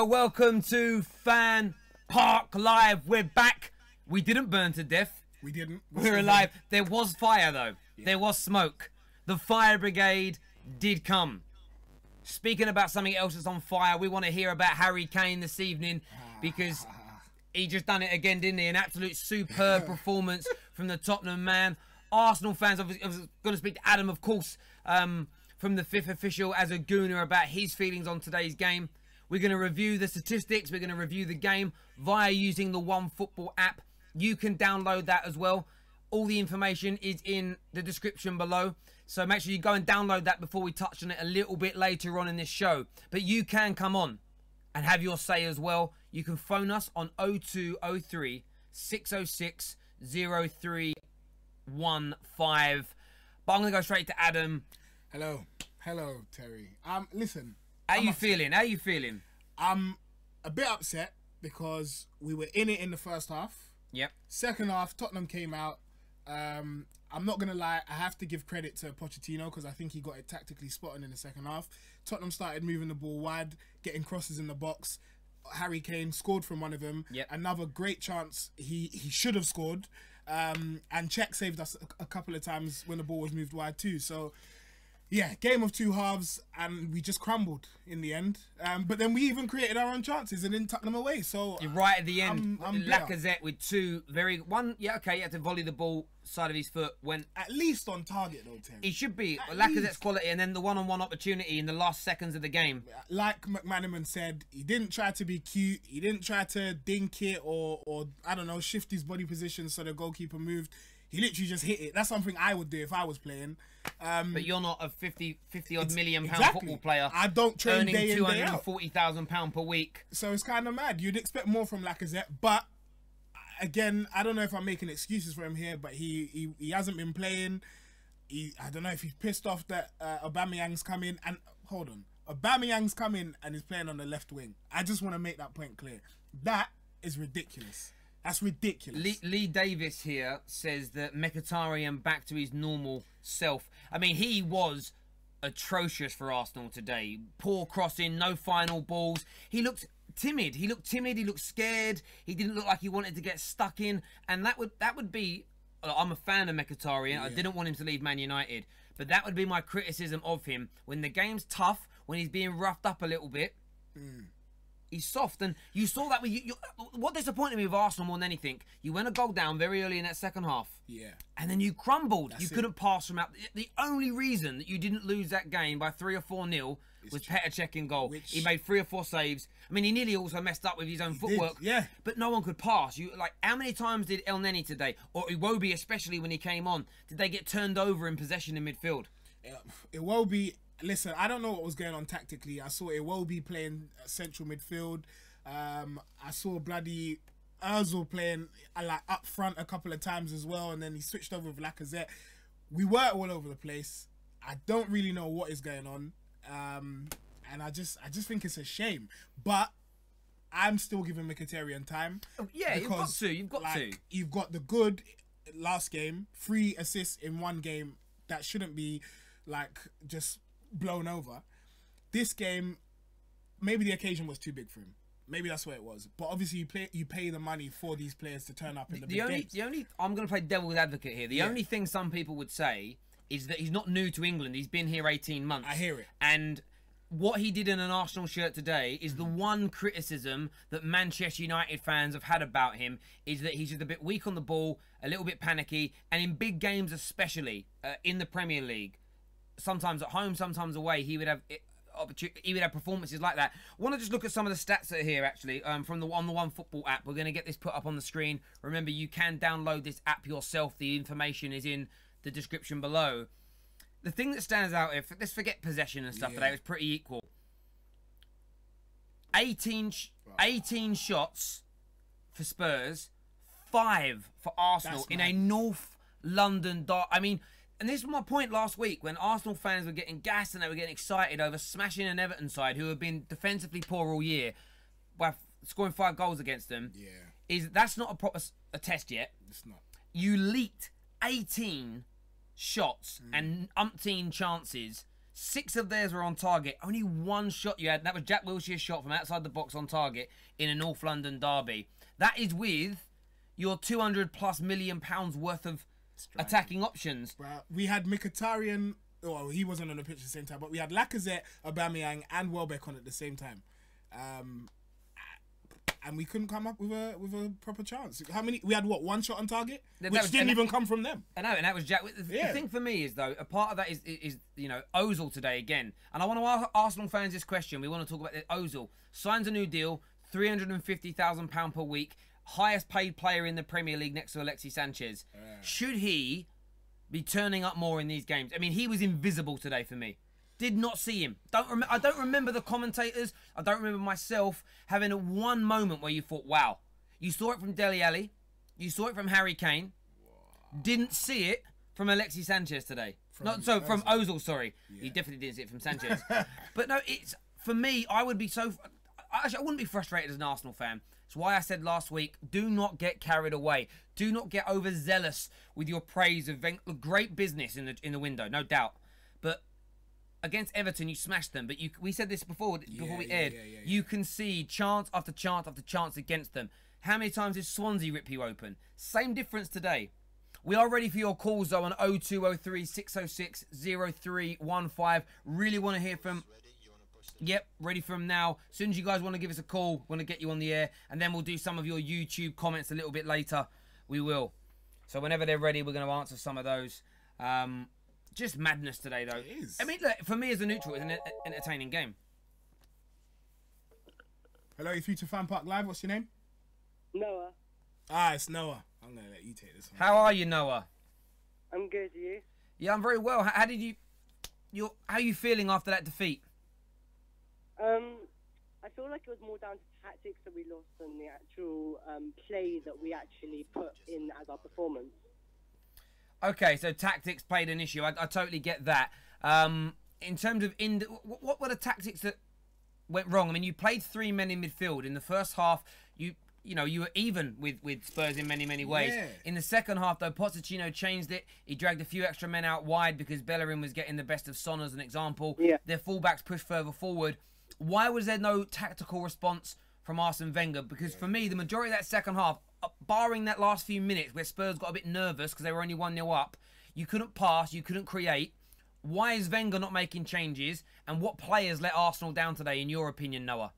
welcome to FanPark Live. We're back. We didn't burn to death. We didn't. We're alive. There was fire though. Yeah. There was smoke. The fire brigade did come. Speaking about something else that's on fire, we want to hear about Harry Kane this evening because he just done it again, didn't he? An absolute superb performance from the Tottenham man. Arsenal fans, I was going to speak to Adam, of course, from the Fifth Official as a gooner about his feelings on today's game. We're going to review the statistics. We're going to review the game via using the OneFootball app. You can download that as well. All the information is in the description below. So make sure you go and download that before we touch on it a little bit later on in this show. But you can come on and have your say as well. You can phone us on 0203 606 0315. But I'm going to go straight to Adam. Hello. Hello, Terry. Listen. How you feeling? How you feeling? I'm a bit upset because we were in it in the first half. Yep. Second half, Tottenham came out. I'm not going to lie, I have to give credit to Pochettino because I think he got it tactically spot on in the second half. Tottenham started moving the ball wide, getting crosses in the box. Harry Kane scored from one of them. Yep. Another great chance he should have scored. And Czech saved us a couple of times when the ball was moved wide too. So, yeah, game of two halves, and we just crumbled in the end. But then we even created our own chances and then tucked them away. So you're right at the end. I'm Lacazette with two he had to volley the ball side of his foot when at least on target though, Terry. he should be. At Lacazette's least. Quality, and then the one-on-one opportunity in the last seconds of the game. Like McManaman said, he didn't try to be cute. He didn't try to dink it or I don't know, shift his body position so the goalkeeper moved. He literally just hit it. That's something I would do if I was playing. But you're not a 50 odd million pound exactly. football player. I don't train earning day in, day out. £240,000 per week. So it's kind of mad. You'd expect more from Lacazette, but again, I don't know if I'm making excuses for him here, but he hasn't been playing. I don't know if he's pissed off that Aubameyang's come in. And hold on, Aubameyang's come in and is playing on the left wing. I just want to make that point clear. That is ridiculous. That's ridiculous. Lee Davis here says that Mkhitaryan back to his normal self. I mean, he was atrocious for Arsenal today. Poor crossing, no final balls. He looked timid. He looked scared. He didn't look like he wanted to get stuck in. And that would be... I'm a fan of Mkhitaryan. Yeah. I didn't want him to leave Man United. But that would be my criticism of him. When the game's tough, when he's being roughed up a little bit... He's soft, and you saw that. What disappointed me with Arsenal more than anything, you went a goal down very early in that second half. Yeah. And then you crumbled. That's you it. couldn't pass from out. The only reason that you didn't lose that game by 3 or 4-0 was Petr Cech in goal. He made 3 or 4 saves. I mean, he nearly also messed up with his own footwork. Yeah. But no one could pass. How many times did El Neni today, or Iwobi especially when he came on, did they get turned over in possession in midfield? Iwobi, listen, I don't know what was going on tactically. I saw Iwobi playing central midfield. I saw bloody Ozil playing like up front a couple of times as well, and then he switched over with Lacazette. We were all over the place. I don't really know what is going on, and I just think it's a shame. But I'm still giving Mkhitaryan time. Yeah, you've got to. You've got the good last game, 3 assists in one game that shouldn't be like just blown over. This game, maybe the occasion was too big for him. Maybe that's what it was. But obviously you pay the money for these players to turn up in the big games. I'm going to play devil's advocate here. The only thing some people would say is that he's not new to England. He's been here 18 months. I hear it. And what he did in an Arsenal shirt today is the one criticism that Manchester United fans have had about him is that he's just a bit weak on the ball, a little bit panicky, and in big games especially, in the Premier League, sometimes at home, sometimes away, he would have performances like that. I want to just look at some of the stats that are here actually from on the OneFootball app. We're going to get this put up on the screen. Remember, you can download this app yourself. The information is in the description below. The thing that stands out, let's forget possession and stuff today, it was pretty equal. 18 shots for Spurs, 5 for Arsenal in a North London derby. I mean, and this was my point last week when Arsenal fans were getting gassed and they were getting excited over smashing an Everton side who have been defensively poor all year by scoring 5 goals against them. Yeah. That's not a proper test yet. It's not. You leaked 18 shots and umpteen chances 6 of theirs were on target. Only 1 shot you had. That was Jack Wilshere's shot from outside the box on target in a North London derby. That is with your £200+ million worth of attacking options. Bro, we had Mkhitaryan. Well, he wasn't on the pitch at the same time, but we had Lacazette, Aubameyang, and Welbeck on at the same time. And we couldn't come up with a proper chance. How many? We had, what, 1 shot on target? Which didn't even come from them. I know, and that was Jack. The thing for me is, though, a part of that is you know, Ozil today again. And I want to ask Arsenal fans this question. We want to talk about this. Ozil signs a new deal, £350,000 per week, highest paid player in the Premier League next to Alexis Sanchez. Should he be turning up more in these games? I mean, he was invisible today for me. Did not see him. I don't remember the commentators. I don't remember myself having one moment where you thought, wow. You saw it from Dele Alli. You saw it from Harry Kane. Didn't see it from Alexis Sanchez today. From Ozil, sorry. Yeah. He definitely didn't see it from Sanchez. But no, it's, for me, I would be so... Actually, I wouldn't be frustrated as an Arsenal fan. It's why I said last week, do not get carried away. Do not get overzealous with your praise of great business in the window, no doubt. But against Everton, you smashed them. But we said this before we aired. You concede chance after chance after chance against them. How many times did Swansea rip you open? Same difference today. We are ready for your calls, though, on 0203 606 0315. Really want to hear from... Yep, ready for them now. As soon as you guys want to give us a call, want to get you on the air, and then we'll do some of your YouTube comments a little bit later. We will. So whenever they're ready, we're going to answer some of those. Just madness today, though. It is. I mean, look, for me as a neutral, it's an entertaining game. Hello, you're through to FanPark Live. What's your name? Noah. It's Noah. I'm going to let you take this one. How are you, Noah? I'm good, you? Yeah, I'm very well. How are you feeling after that defeat? I feel like it was more down to tactics that we lost than the actual play that we actually put in as our performance. Okay, so tactics played an issue. I totally get that. In terms of what were the tactics that went wrong? I mean, you played 3 men in midfield in the first half. You were even with Spurs in many ways. Yeah. In the second half, though, Pochettino changed it. He dragged a few extra men out wide because Bellerin was getting the best of Son as an example. Yeah. Their fullbacks pushed further forward. Why was there no tactical response from Arsene Wenger? Because for me, the majority of that second half, barring that last few minutes where Spurs got a bit nervous because they were only 1-0 up, you couldn't pass, you couldn't create. Why is Wenger not making changes? And what players let Arsenal down today, in your opinion, Noah?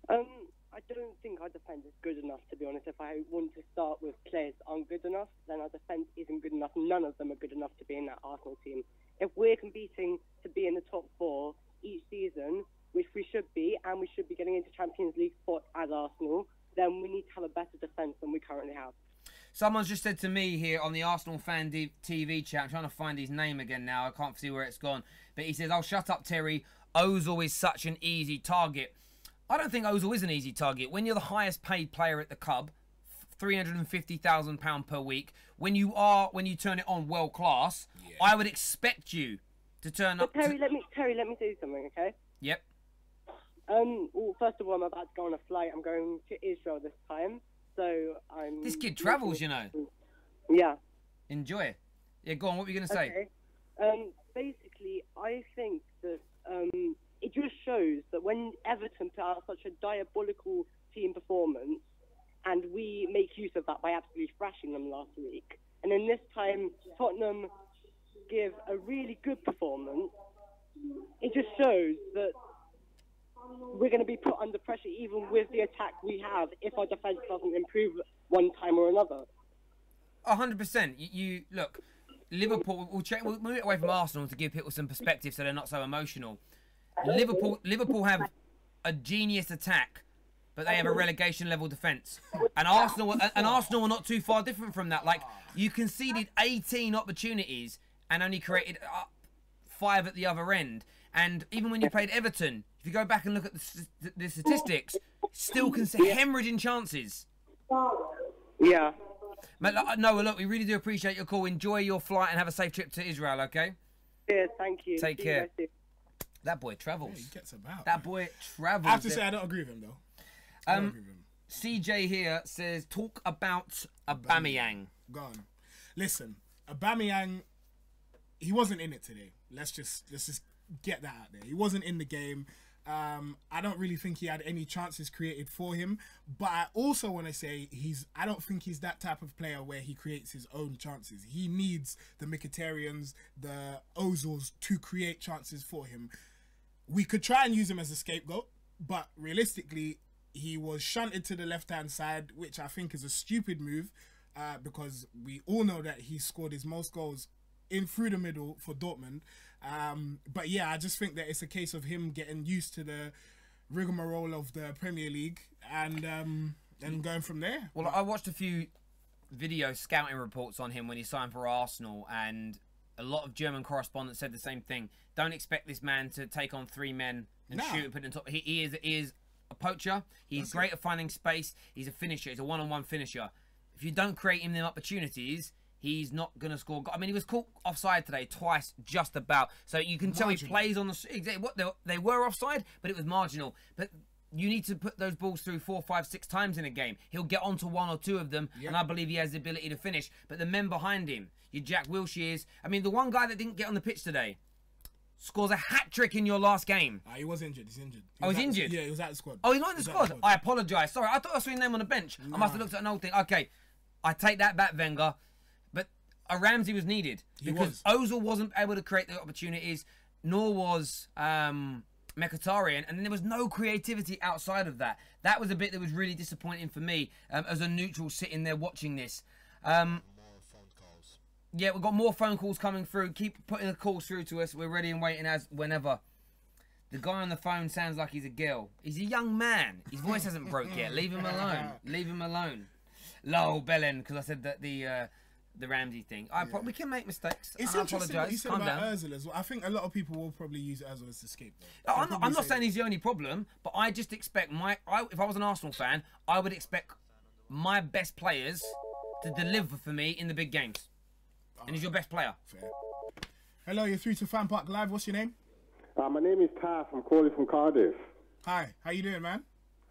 I don't think our defence is good enough, to be honest. If I want to start with players that aren't good enough, then our defence isn't good enough. None of them are good enough to be in that Arsenal team. If we're competing to be in the top 4 each season, which we should be, and we should be getting into Champions League spot as Arsenal, then we need to have a better defence than we currently have. Someone's just said to me here on the Arsenal Fan TV chat, I'm trying to find his name again now, I can't see where it's gone, but he says, "Oh, shut up, Terry, Ozil is such an easy target." I don't think Ozil is an easy target. When you're the highest paid player at the club, £350,000 per week, when you turn it on world class, I would expect you to turn up. Terry, let me say something, okay? Yep. Well, first of all, I'm about to go on a flight. I'm going to Israel this time, so I'm... This kid travels, you know. Yeah. Enjoy it. Yeah, go on. What were you going to say? Basically, I think that it just shows that when Everton put out such a diabolical team performance, and we make use of that by absolutely thrashing them last week, and then this time Tottenham give a really good performance, it just shows that we're going to be put under pressure even with the attack we have if our defence doesn't improve one time or another. 100%. You look, Liverpool. We'll move it away from Arsenal to give people some perspective so they're not so emotional. Liverpool have a genius attack, but they have a relegation level defence. And Arsenal are not too far different from that. Like, you conceded 18 opportunities and only created 5 at the other end. And even when you played Everton, if you go back and look at the statistics, still hemorrhaging chances. Yeah. Noah, look, we really do appreciate your call. Enjoy your flight and have a safe trip to Israel, okay? Yeah, thank you. Take care. That boy travels. Yeah, he gets about. That boy travels. I have to say, I don't agree with him, though. I don't agree with him. CJ here says, talk about Aubameyang. Go on. Listen, Aubameyang, he wasn't in it today. Let's just get that out there. He wasn't in the game. I don't really think he had any chances created for him. But I also want to say I don't think he's that type of player where he creates his own chances. He needs the Mkhitaryan's, the Ozils to create chances for him. We could try and use him as a scapegoat, but realistically, he was shunted to the left-hand side, which I think is a stupid move, because we all know that he scored his most goals in through the middle for Dortmund. But yeah, I just think that it's a case of him getting used to the rigmarole of the Premier League and going from there. Well, I watched a few video scouting reports on him when he signed for Arsenal, and a lot of German correspondents said the same thing. Don't expect this man to take on 3 men and shoot and put it in top. He is a poacher. He's great at finding space. He's a finisher. He's a one-on-one finisher. If you don't create him them opportunities, he's not going to score. I mean, he was caught offside today twice, just about. So you can tell he plays on the... Exactly, they were offside, but it was marginal. But you need to put those balls through 4, 5, 6 times in a game. He'll get onto 1 or 2 of them, and I believe he has the ability to finish. But the men behind him, your Jack Wilshere's... I mean, the one guy that didn't get on the pitch today scores a hat-trick in your last game. He was injured. He's injured. He's injured? Yeah, he was out of the squad. Oh, he's not in the squad? I apologise. Sorry, I thought I saw his name on the bench. I must have looked at an old thing. Okay, I take that back, Wenger. But a Ramsey was needed. Because Ozil wasn't able to create the opportunities, nor was Mkhitaryan. And then there was no creativity outside of that. That was a bit that was really disappointing for me as a neutral sitting there watching this. Yeah, we've got more phone calls coming through. Keep putting the calls through to us. We're ready and waiting as whenever. The guy on the phone sounds like he's a girl. He's a young man. His voice hasn't broke yet. Leave him alone. Leave him alone. Lol, Belen, because I said that the Ramsey thing. We can make mistakes. It's I interesting apologise. what you said Calm about down. Ozil as well. I think a lot of people will probably use Ozil as a scapegoat. I'm not saying he's the only problem, but I just expect if I was an Arsenal fan, I would expect my best players to deliver for me in the big games. And he's your best player. Fair. Hello, you're through to FanPark Live. What's your name? My name is Taff. I'm calling from Cardiff. Hi, how you doing, man?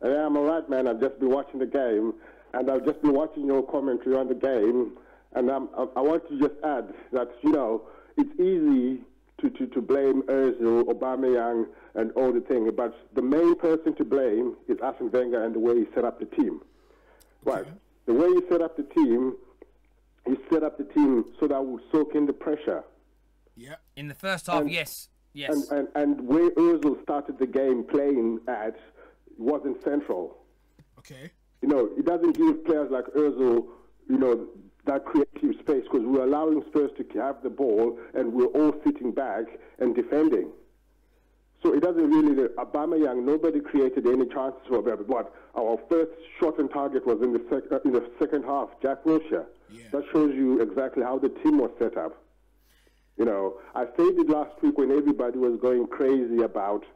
Yeah, I'm alright, man. I've just been watching the game, and I've just been watching your commentary on the game, and I want to just add that, you know, it's easy to blame Ozil, Aubameyang, and all the thing, but the main person to blame is Arsene Wenger and the way he set up the team. Right. The way he set up the team, he set up the team so that would soak in the pressure. Yeah. In the first half, yes. Yes. And where Ozil started the game playing at wasn't central. Okay. You know, it doesn't give players like Ozil, you know, that creative space, because we're allowing Spurs to have the ball and we're all sitting back and defending. So it doesn't really... Aubameyang, nobody created any chances for him. But our first shot on target was in the second half, Jack Wilshere. Yeah. That shows you exactly how the team was set up. You know, I said it last week when everybody was going crazy about,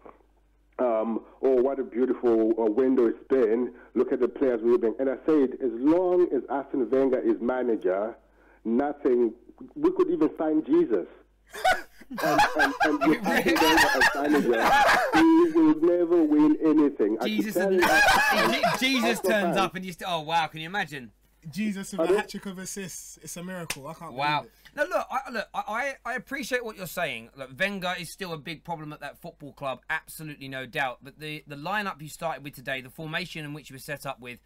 oh, what a beautiful window it's been. Look at the players we've been. And I said, as long as Arsene Wenger is manager, nothing... We could even sign Jesus. and with Arsene Wenger as manager, he will never win anything. Jesus turns up and you still... Oh, wow, can you imagine? Jesus with a hat-trick of assists. It's a miracle. I can't believe it. Now, look, I appreciate what you're saying. Look, Wenger is still a big problem at that football club, absolutely no doubt. But the lineup you started with today, the formation in which you were set up with,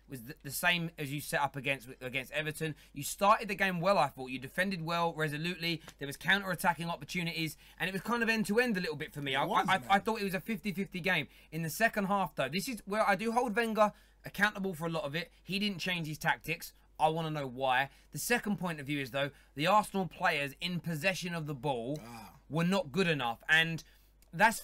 was the same as you set up against Everton. You started the game well, I thought. You defended well, resolutely. There was counter-attacking opportunities, and it was kind of end-to-end a little bit for me. I thought it was a 50-50 game. In the second half, though, this is where I do hold Wenger accountable for a lot of it. He didn't change his tactics. I want to know why. The second point of view is, though, the Arsenal players in possession of the ball were not good enough. And that's,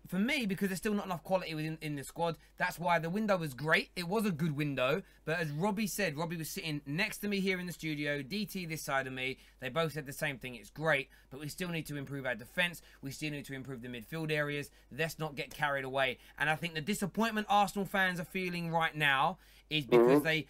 for me, because there's still not enough quality within the squad. That's why the window was great. It was a good window. But as Robbie said, Robbie was sitting next to me here in the studio, DT this side of me. They both said the same thing. It's great, but we still need to improve our defence. We still need to improve the midfield areas. Let's not get carried away. And I think the disappointment Arsenal fans are feeling right now is because they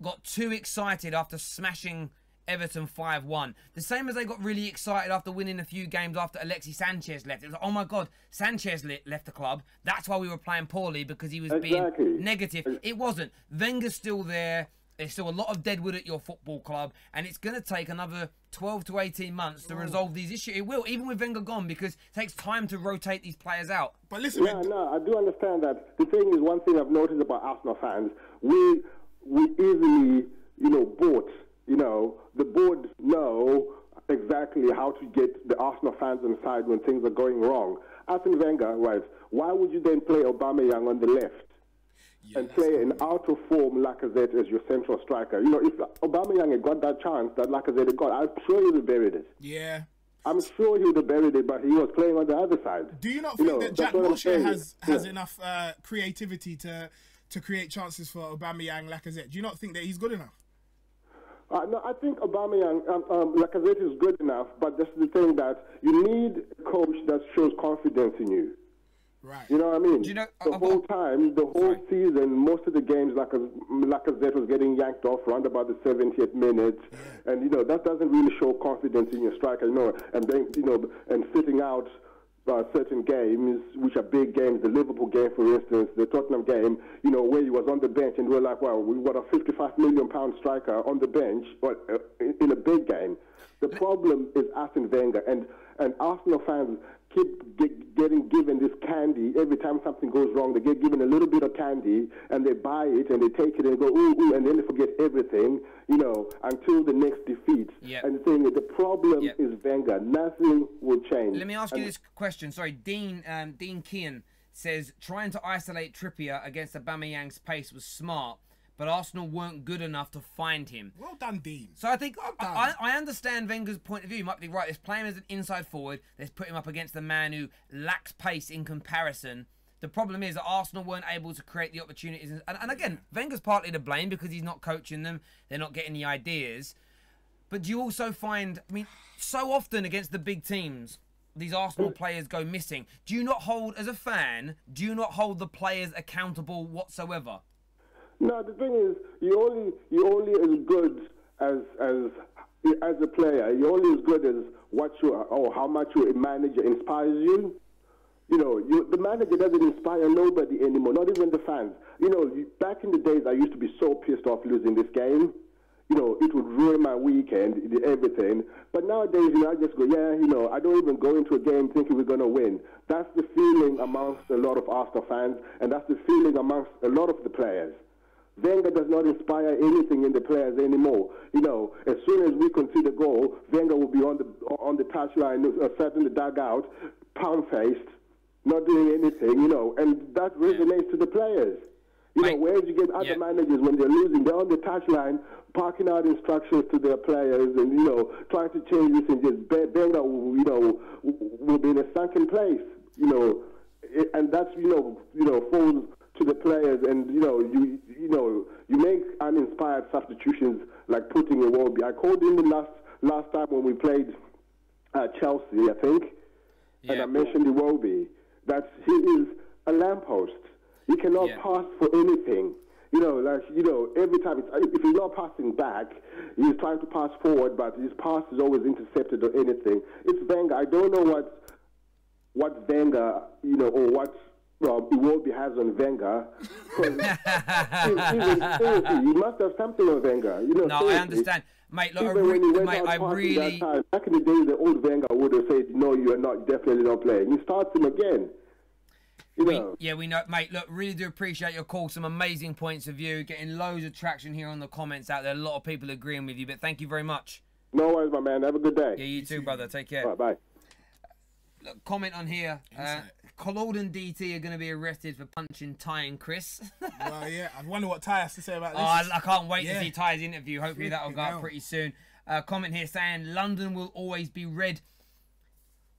got too excited after smashing Everton 5-1. The same as they got really excited after winning a few games after Alexis Sanchez left. It was like, oh my God, Sanchez left the club. That's why we were playing poorly, because he was being negative. It wasn't. Wenger's still there. There's still a lot of deadwood at your football club, and it's going to take another 12 to 18 months to resolve these issues. It will, even with Wenger gone, because it takes time to rotate these players out. But listen, yeah, no, I do understand that. The thing is, one thing I've noticed about Arsenal fans, we easily, bought. The board know exactly how to get the Arsenal fans on side when things are going wrong. Arsene Wenger, right? Why would you then play Aubameyang on the left? And play an out-of-form Lacazette as your central striker? If Aubameyang had got that chance that Lacazette had got, I'm sure he would have buried it. Yeah. I'm sure he would have buried it, but he was playing on the other side. Do you not think that Jack Wilshere has enough creativity to create chances for Aubameyang, Lacazette? Do you not think that he's good enough? No, I think Aubameyang, Lacazette is good enough, but that's the thing that you need a coach that shows confidence in you. Right. You know what I mean? Do you know, the whole season, most of the games, Lacazette was getting yanked off around about the 70th minute, and that doesn't really show confidence in your striker. And then and sitting out certain games, which are big games. The Liverpool game, for instance, the Tottenham game, where he was on the bench, and we're like, well, we've got a £55 million striker on the bench, but in a big game. The problem is Arsene Wenger, and Arsenal fans keep getting given this candy. Every time something goes wrong, they get given a little bit of candy, and they buy it, and they take it, and go, ooh, and then they forget everything, until the next defeat. Yep. And the thing is, the problem is Wenger. Nothing will change. Let me ask you this question. Sorry, Dean Kean says, trying to isolate Trippier against Aubameyang's pace was smart, but Arsenal weren't good enough to find him. Well done, Dean. So I think I understand Wenger's point of view. You might be right. Let's play him as an inside forward. Let's put him up against a man who lacks pace in comparison. The problem is that Arsenal weren't able to create the opportunities. And again, Wenger's partly to blame because he's not coaching them. They're not getting the ideas. But do you also find, so often against the big teams, these Arsenal players go missing. Do you not hold, as a fan, the players accountable whatsoever? No, the thing is, you're only as good as a player. You're only as good as how much your manager inspires you. The manager doesn't inspire nobody anymore, not even the fans. Back in the days, I used to be so pissed off losing this game. It would ruin my weekend, everything. But nowadays, I just go, I don't even go into a game thinking we're going to win. That's the feeling amongst a lot of Arsenal fans, and that's the feeling amongst a lot of the players. Wenger does not inspire anything in the players anymore. As soon as we concede a goal, Wenger will be on the touchline, sat in the dugout, pound-faced, not doing anything, and that resonates to the players. Where do you get other managers when they're losing? They're on the touchline, parking out instructions to their players, and trying to change this, and just Wenger, will be in a sunken place, and that's falls to the players, and you make uninspired substitutions like putting Robbie. I called him the last time when we played Chelsea, I think, and I mentioned Robbie that he is a lamppost. He cannot pass for anything. Every time, if he's not passing back, he's trying to pass forward, but his pass is always intercepted or anything. It's Wenger. I don't know what Wenger, or what Iwobi has on Wenger. Seriously, he must have something on Wenger. No, seriously. I understand. Mate, look, back in the days, the old Wenger would have said, no, you are not, definitely not playing. He starts him again. We know, mate. Look, really do appreciate your call. Some amazing points of view. Getting loads of traction here on the comments out there. A lot of people agreeing with you, but thank you very much. No worries, my man. Have a good day. Yeah, you too, brother. Take care. Bye. Look, comment on here. Claude and DT are going to be arrested for punching Ty and Chris. Well, yeah. I wonder what Ty has to say about this. I can't wait to see Ty's interview. Hopefully that will go up pretty soon. Comment here saying London will always be red.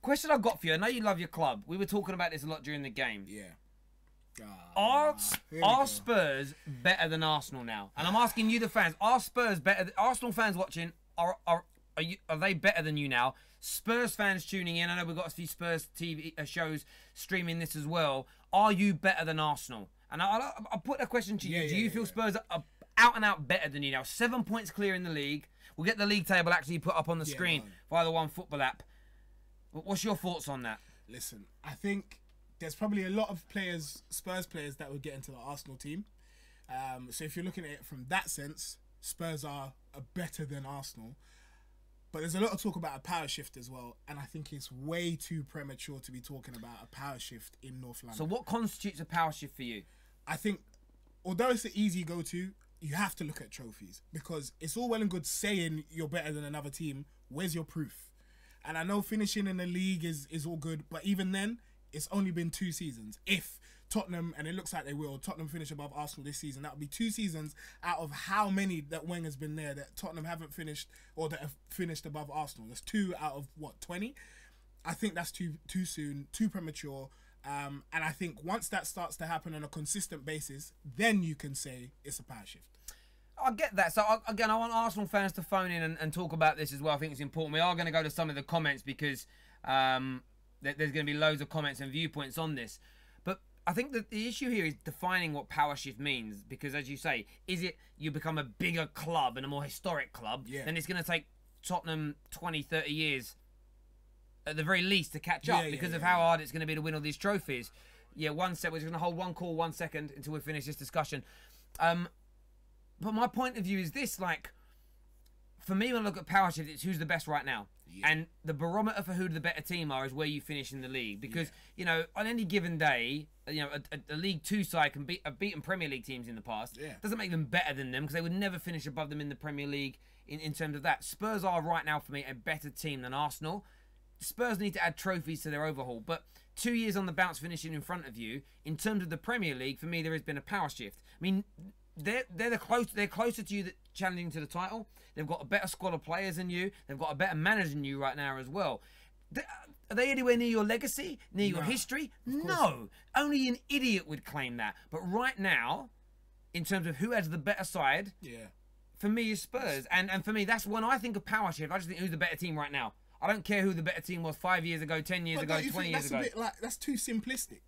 Question I've got for you. I know you love your club. We were talking about this a lot during the game. Yeah. Are Spurs better than Arsenal now? And I'm asking you, the fans. Are Spurs better? Arsenal fans watching, are they better than you now? Spurs fans tuning in. I know we've got a few Spurs TV shows streaming this as well. Are you better than Arsenal? And I'll put a question to you. Do you feel Spurs are out and out better than you now? 7 points clear in the league. We'll get the league table actually put up on the screen via the One Football app. What's your thoughts on that? Listen, I think there's probably a lot of players, Spurs players, that would get into the Arsenal team. So if you're looking at it from that sense, Spurs are better than Arsenal. But there's a lot of talk about a power shift as well, and I think it's way too premature to be talking about a power shift in North London. So what constitutes a power shift for you? I think, although it's an easy go-to, you have to look at trophies, because it's all well and good saying you're better than another team. Where's your proof? And I know finishing in the league is all good, but even then, it's only been 2 seasons. If Tottenham, and it looks like they will, Tottenham finish above Arsenal this season, that would be 2 seasons out of how many that Wenger's been there that Tottenham haven't finished, or that have finished above Arsenal. That's 2 out of, what, 20? I think that's too soon, too premature. And I think once that starts to happen on a consistent basis, then you can say it's a power shift. I get that. So, again, I want Arsenal fans to phone in and talk about this as well. I think it's important. We are going to go to some of the comments because there's going to be loads of comments and viewpoints on this. But I think that the issue here is defining what power shift means, because, as you say, is it you become a bigger club and a more historic club, then it's going to take Tottenham 20, 30 years at the very least to catch up because of how hard it's going to be to win all these trophies. Yeah, one sec. We're just going to hold one call 1 second until we finish this discussion. But my point of view is this, like, for me, when I look at power shift, it's who's the best right now. Yeah. And the barometer for who the better team are is where you finish in the league. Because, you know, on any given day, you know, a League 2 side can have beaten Premier League teams in the past. Yeah. Doesn't make them better than them, because they would never finish above them in the Premier League in terms of that. Spurs are right now, for me, a better team than Arsenal. Spurs need to add trophies to their overhaul. But 2 years on the bounce finishing in front of you, in terms of the Premier League, for me, there has been a power shift. I mean, they're closer to you challenging to the title. They've got a better squad of players than you. They've got a better manager than you right now as well. Are they anywhere near your legacy, near your history? No. Only an idiot would claim that. But right now, in terms of who has the better side, for me is Spurs. And for me, that's when I think of power shift. I just think who's the better team right now. I don't care who the better team was 5 years ago, 10 years ago, 20 years ago. That's too simplistic.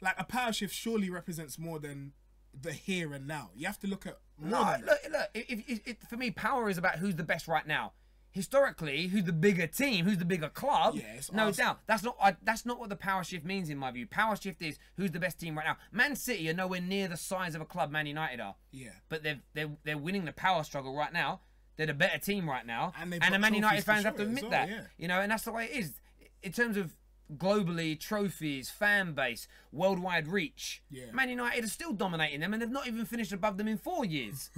Like a power shift surely represents more than the here and now. You have to look at more than that. Look, for me, power is about who's the best right now. Historically, who's the bigger team, who's the bigger club, no doubt. That's not what the power shift means in my view. Power shift is who's the best team right now. Man City are nowhere near the size of a club Man United are. Yeah. But they're winning the power struggle right now. They're the better team right now. And the Man United fans have to admit that. You know, and that's the way it is. In terms of globally, trophies, fan base, worldwide reach, Man United are still dominating them, and they've not even finished above them in 4 years.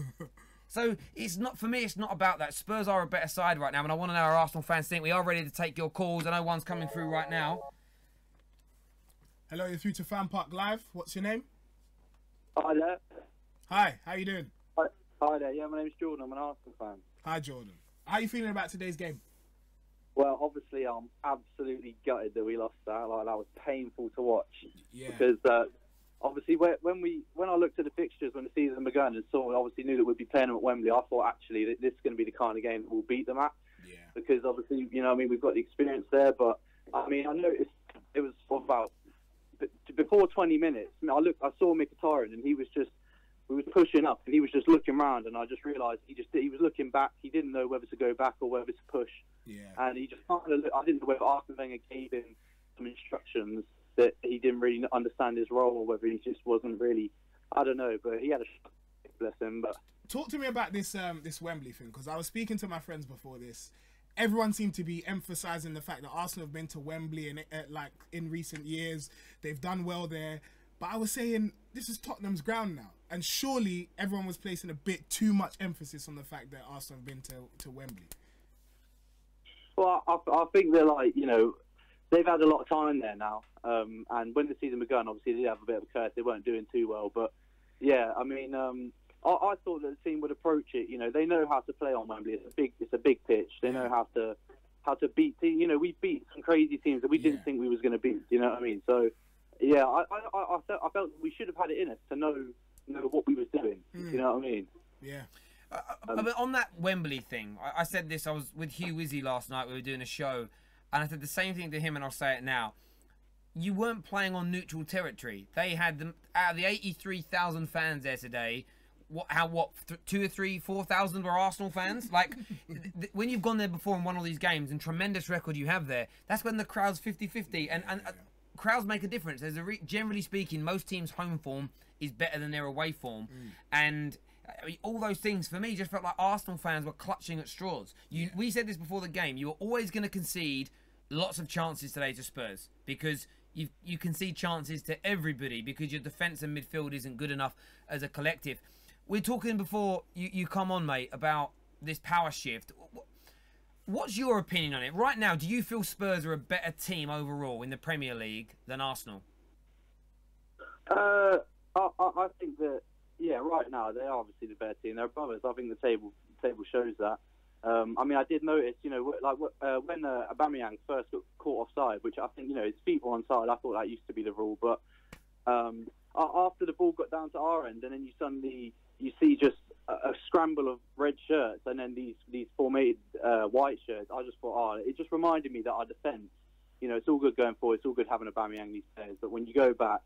So it's not, for me, it's not about that. Spurs are a better side right now, and I want to know our Arsenal fans think. We are ready to take your calls. I know one's coming through right now. Hello, you're through to FanPark Live. What's your name? Hi there. Hi, how you doing? Hi there. Yeah, my name's Jordan. I'm an Arsenal fan. Hi, Jordan. How are you feeling about today's game? Well, obviously, I'm absolutely gutted that we lost that. Like, that was painful to watch. Yeah. Because obviously, when I looked at the fixtures when the season began and obviously knew that we'd be playing them at Wembley, I thought actually that this is going to be the kind of game that we'll beat them at. Yeah. Because obviously, you know, I mean, we've got the experience there, but I mean, I noticed it was about before 20 minutes. I mean, I saw Mkhitaryan and we was pushing up, and he was just looking round, and I just realised he was looking back. He didn't know whether to go back or whether to push. Yeah. And he just kind of I didn't know whether Arsene Wenger gave him some instructions that he didn't really understand his role, or whether he just wasn't really. I don't know, but he had a bless him. But talk to me about this Wembley thing, because I was speaking to my friends before this. Everyone seemed to be emphasising the fact that Arsenal have been to Wembley and like in recent years they've done well there. But I was saying this is Tottenham's ground now. And surely everyone was placing a bit too much emphasis on the fact that Arsenal have been to Wembley. Well, I think they're like, you know, they've had a lot of time there now. And when the season began, obviously they did have a bit of a curse. They weren't doing too well. But, yeah, I mean, I thought that the team would approach it. You know, they know how to play on Wembley. It's a big pitch. They know how to beat teams. You know, we beat some crazy teams that we didn't think we was going to beat. You know what I mean? So, yeah, I felt we should have had it in us to know what we was doing. You know what I mean? Yeah. But on that Wembley thing, I said this. I was with Hugh Wizzy last night. We were doing a show, and I said the same thing to him, and I'll say it now. You weren't playing on neutral territory. They had them out of the 83,000 fans there today. What 2 or 3, 4,000 were Arsenal fans? Like, when you've gone there before and won all these games and tremendous record you have there, that's when the crowd's 50-50. And crowds make a difference. Generally speaking, most teams' home form is better than their away form. And I mean, all those things for me just felt like Arsenal fans were clutching at straws. We said this before the game. You were always going to concede lots of chances today to Spurs because you concede chances to everybody because your defence and midfield isn't good enough as a collective. We're talking before you come on, mate, about this power shift. What's your opinion on it right now? Do you feel Spurs are a better team overall in the Premier League than Arsenal? I think that, yeah, right now they are obviously the better team. They're above us. I think the table shows that. I mean, I did notice, you know, like when Aubameyang first got caught offside, which I think, you know, his feet were onside. I thought that used to be the rule, but after the ball got down to our end, and then you see just a scramble of red shirts, and then these formatted white shirts. I just thought, it just reminded me that our defence, you know, it's all good going forward. It's all good having Aubameyang these players, but when you go back,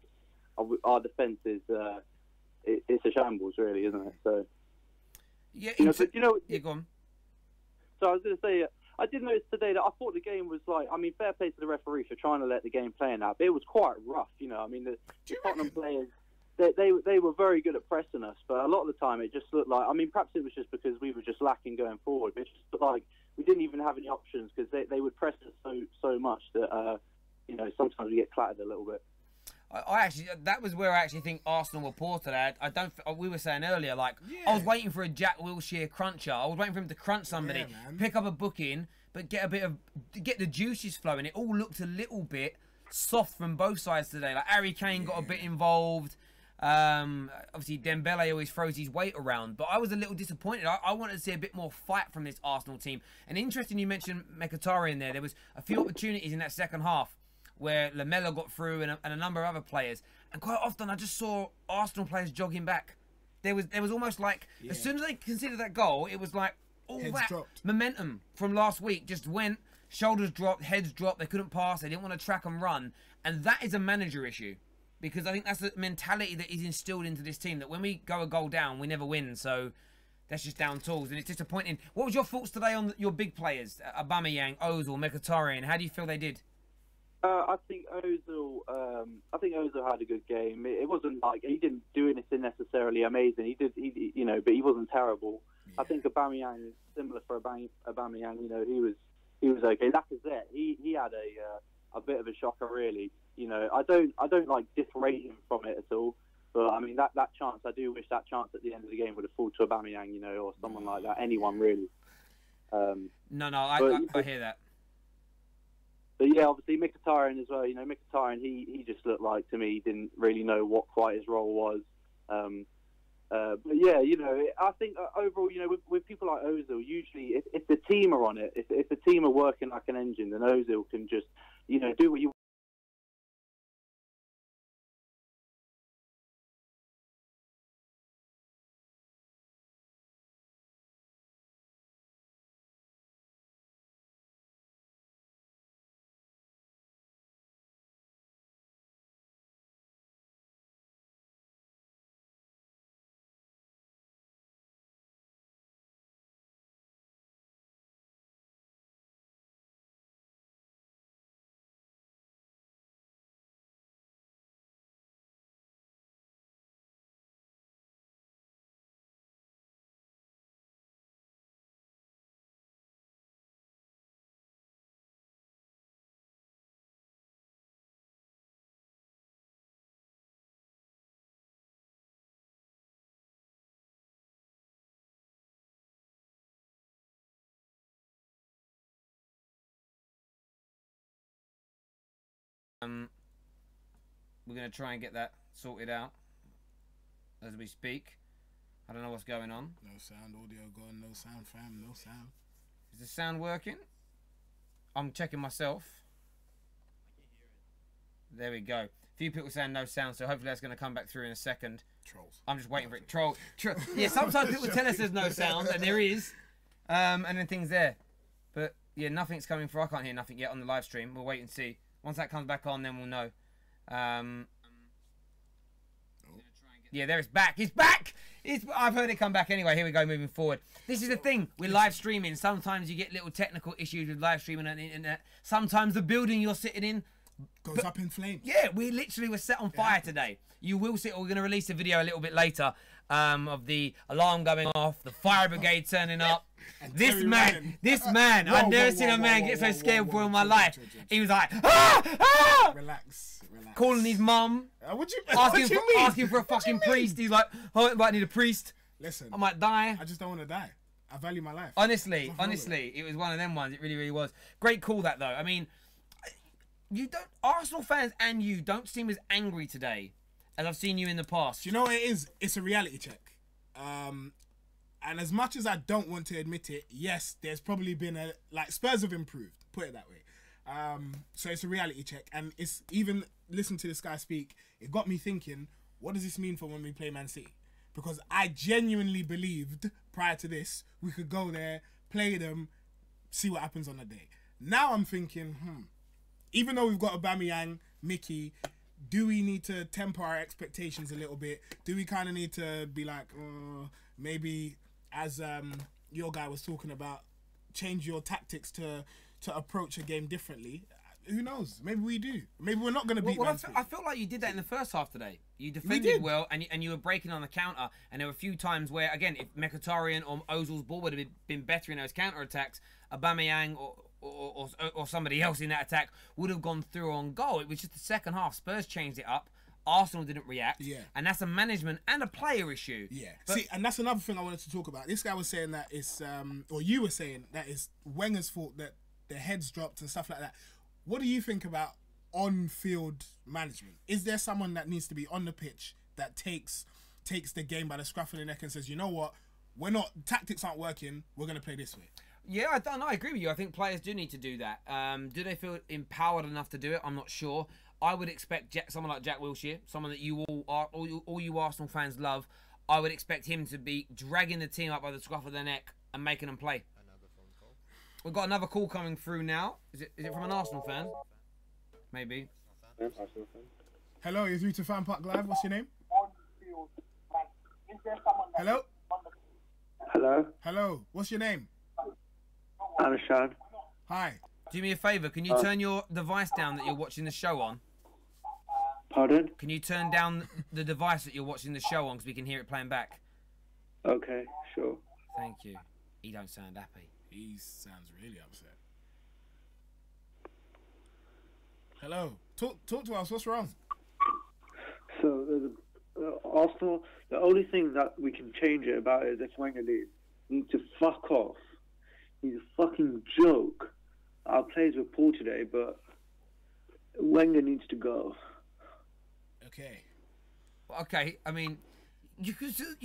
our defence is it's a shambles, really, isn't it? So yeah, yeah, go on. So I was going to say, I did notice today that I thought the game was like, I mean, fair play to the referee for trying to let the game play out, but it was quite rough, you know. I mean, the Tottenham players, they were very good at pressing us, but a lot of the time it just looked like, I mean, perhaps it was just because we were just lacking going forward, but it just looked like we didn't even have any options because they would press us so much that, you know, sometimes we get clattered a little bit. I actually, that was where I actually think Arsenal were poor today. We were saying earlier, like, I was waiting for a Jack Wilshere cruncher. I was waiting for him to crunch somebody, pick up a booking, but get the juices flowing. It all looked a little bit soft from both sides today. Like, Harry Kane got a bit involved. Obviously, Dembele always throws his weight around, but I was a little disappointed. I wanted to see a bit more fight from this Arsenal team. And interesting you mentioned Mkhitaryan there. There was a few opportunities in that second half where Lamela got through and a number of other players. And quite often I just saw Arsenal players jogging back. There was almost like, as soon as they considered that goal, it was like all that momentum from last week just went, shoulders dropped, heads dropped, they couldn't pass, they didn't want to track and run. And that is a manager issue. Because I think that's the mentality that is instilled into this team, that when we go a goal down, we never win. So that's just down tools, and it's disappointing. What was your thoughts today on your big players? Aubameyang, Ozil, Mkhitaryan. How do you feel they did? I think Ozil had a good game. It wasn't like he didn't do anything necessarily amazing. He you know, but he wasn't terrible. Yeah. I think Aubameyang is similar for Aubameyang. You know, he was okay. Lacazette, he had a bit of a shocker, really. You know, I don't like disrate him from it at all. But I mean, that chance, I do wish that chance at the end of the game would have fallen to Aubameyang, you know, or someone like that. Anyone really. I hear that. But yeah, obviously Mkhitaryan as well. You know, Mkhitaryan, he just looked like, to me, he didn't really know what quite his role was. But yeah, you know, I think overall, you know, with people like Ozil, usually if the team are on it, if the team are working like an engine, then Ozil can just, you know, do what you. We're going to try and get that sorted out as we speak. I don't know what's going on. No sound, audio gone, no sound, fam, no sound. Is the sound working? I'm checking myself. There we go. A few people saying no sound, so hopefully that's going to come back through in a second. Trolls. I'm just waiting for it. Yeah, sometimes people tell us there's no sound, and there is. And then things there. But yeah, nothing's coming through. I can't hear nothing yet on the live stream. We'll wait and see. Once that comes back on, then we'll know. Yeah, there it's back. It's back! I've heard it come back anyway. Here we go, moving forward. This is the thing. We're live streaming. Sometimes you get little technical issues with live streaming on the internet. Sometimes the building you're sitting in goes up in flames. Yeah, we literally were set on fire today. You will see. We're going to release a video a little bit later of the alarm going off, the fire brigade turning up. This man, I've never seen a man get so scared before in my life. He was like, ah! Relax. Calling his mum, asking for a fucking priest. He's like, oh, I might need a priest. Listen, I might die. I just don't want to die. I value my life. Honestly, it was one of them ones. It really, really was. Great call that though. I mean, Arsenal fans and you don't seem as angry today as I've seen you in the past. Do you know what it is? It's a reality check. And as much as I don't want to admit it, yes, there's probably been Spurs have improved. Put it that way. So it's a reality check, and it's even listen to this guy speak. It got me thinking, what does this mean for when we play Man City? Because I genuinely believed prior to this we could go there, play them, see what happens on the day. Now I'm thinking, even though we've got Aubameyang, Mickey, do we need to temper our expectations a little bit? Do we kind of need to be like, maybe as your guy was talking about, change your tactics to approach a game differently? Who knows? Maybe we do. Maybe we're not going to beat Man City. I felt like you did that in the first half today. You defended well, and you were breaking on the counter. And there were a few times where, again, if Mkhitaryan or Ozil's ball would have been better in those counter attacks, Aubameyang or somebody else in that attack would have gone through on goal. It was just the second half. Spurs changed it up. Arsenal didn't react. Yeah. And that's a management and a player issue. Yeah. See, and that's another thing I wanted to talk about. This guy was saying that it's, or you were saying that it's Wenger's fault that the heads dropped and stuff like that. What do you think about on-field management? Is there someone that needs to be on the pitch that takes the game by the scruff of the neck and says, you know what, tactics aren't working, we're going to play this way? Yeah, I don't know. I agree with you. I think players do need to do that. Do they feel empowered enough to do it? I'm not sure. I would expect someone like Jack Wilshere, someone that you all you Arsenal fans love, I would expect him to be dragging the team up by the scruff of their neck and making them play. We've got another call coming through now. Is it from an Arsenal fan? Maybe. Hello, you're through to FanPark Live. What's your name? Hello? Hello. What's your name? I'm Sean. Hi. Do me a favour. Can you turn your device down that you're watching the show on? Pardon? Can you turn down the device that you're watching the show on because we can hear it playing back? Okay, sure. Thank you. He don't sound happy. He sounds really upset. Hello. Talk to us. What's wrong? So, Arsenal, the only thing that we can change it about is if Wenger leaves. He needs to fuck off. He's a fucking joke. Our players were poor today, but Wenger needs to go. Okay. I mean, you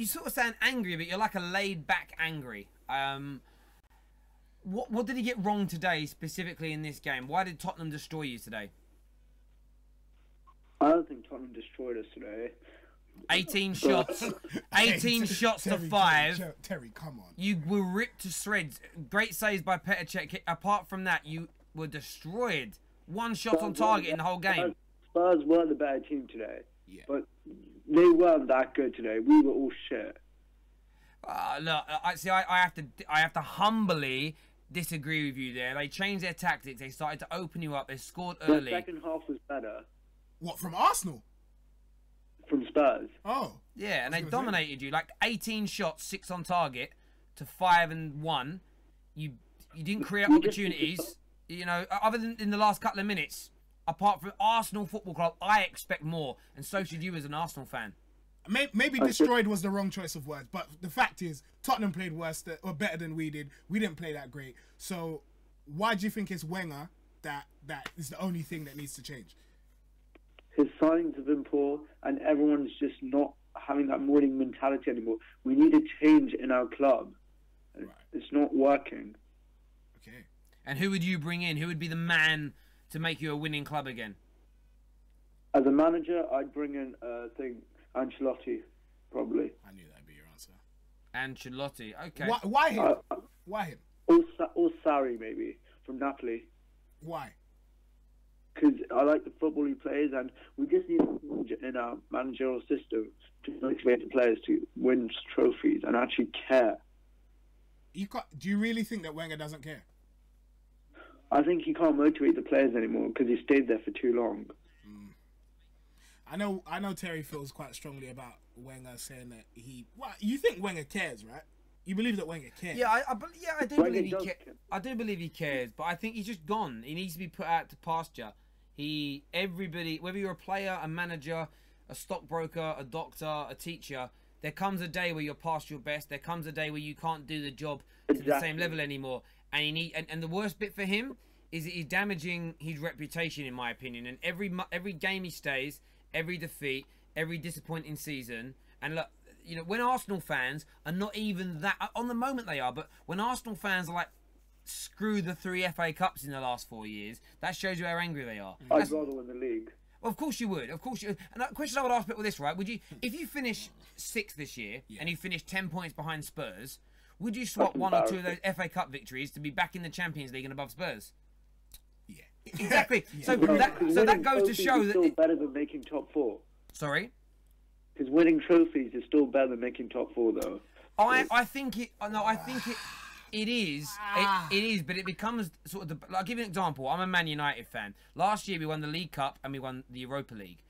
sort of sound angry, but you're like a laid-back angry. What did he get wrong today, specifically in this game? Why did Tottenham destroy you today? I don't think Tottenham destroyed us today. 18 shots. 18 shots to 5. Terry, come on. You were ripped to shreds. Great saves by Petr Cech. Apart from that, you were destroyed. One shot on target in the whole game. Spurs weren't the better team today. Yeah. But they weren't that good today. We were all shit. Look, I have to humbly disagree with you there. They changed their tactics. They started to open you up. They scored early. The second half was better. What, from Arsenal? From Spurs. Oh. Yeah, and they dominated you. Like 18 shots, 6 on target to 5 and 1. You didn't create opportunities. You know, other than in the last couple of minutes. Apart from Arsenal Football Club, I expect more. And so should you as an Arsenal fan. Maybe destroyed was the wrong choice of words, but the fact is, Tottenham played worse or better than we did. We didn't play that great. So, why do you think it's Wenger that is the only thing that needs to change? His signings have been poor, and everyone's just not having that winning mentality anymore. We need a change in our club. Right. It's not working. Okay. And who would you bring in? Who would be the man to make you a winning club again? As a manager, I'd bring in, Ancelotti, probably. I knew that'd be your answer. Ancelotti, okay. Why him? Why him? Or Sarri, maybe, from Napoli. Why? Because I like the football he plays, and we just need a change in our managerial system to motivate the players to win trophies and actually care. Do you really think that Wenger doesn't care? I think he can't motivate the players anymore because he stayed there for too long. I know Terry feels quite strongly about Wenger saying that he. Well, you think Wenger cares, right? You believe that Wenger cares? Yeah, I do believe he cares. I do believe he cares, but I think he's just gone. He needs to be put out to pasture. Everybody, whether you're a player, a manager, a stockbroker, a doctor, a teacher, there comes a day where you're past your best. There comes a day where you can't do the job to the same level anymore. And and the worst bit for him is that he's damaging his reputation, in my opinion. And every game he stays, every defeat, every disappointing season, and look, you know, when Arsenal fans are not even that on the moment they are, but when Arsenal fans are like, screw the 3 FA Cups in the last 4 years, that shows you how angry they are. I'd rather win the league. Well, of course you would. Of course you would. And the question I would ask people this, right? Would you, if you finish 6th this year and you finish 10 points behind Spurs, would you swap 1 or 2 of those FA Cup victories to be back in the Champions League and above Spurs? Yeah. Exactly. So that goes to show that still better than making top 4. Sorry? Because winning trophies is still better than making top 4, though. I think it. No, I think it is. It is, but it becomes sort of. I'll give you an example. I'm a Man United fan. Last year we won the League Cup and we won the Europa League.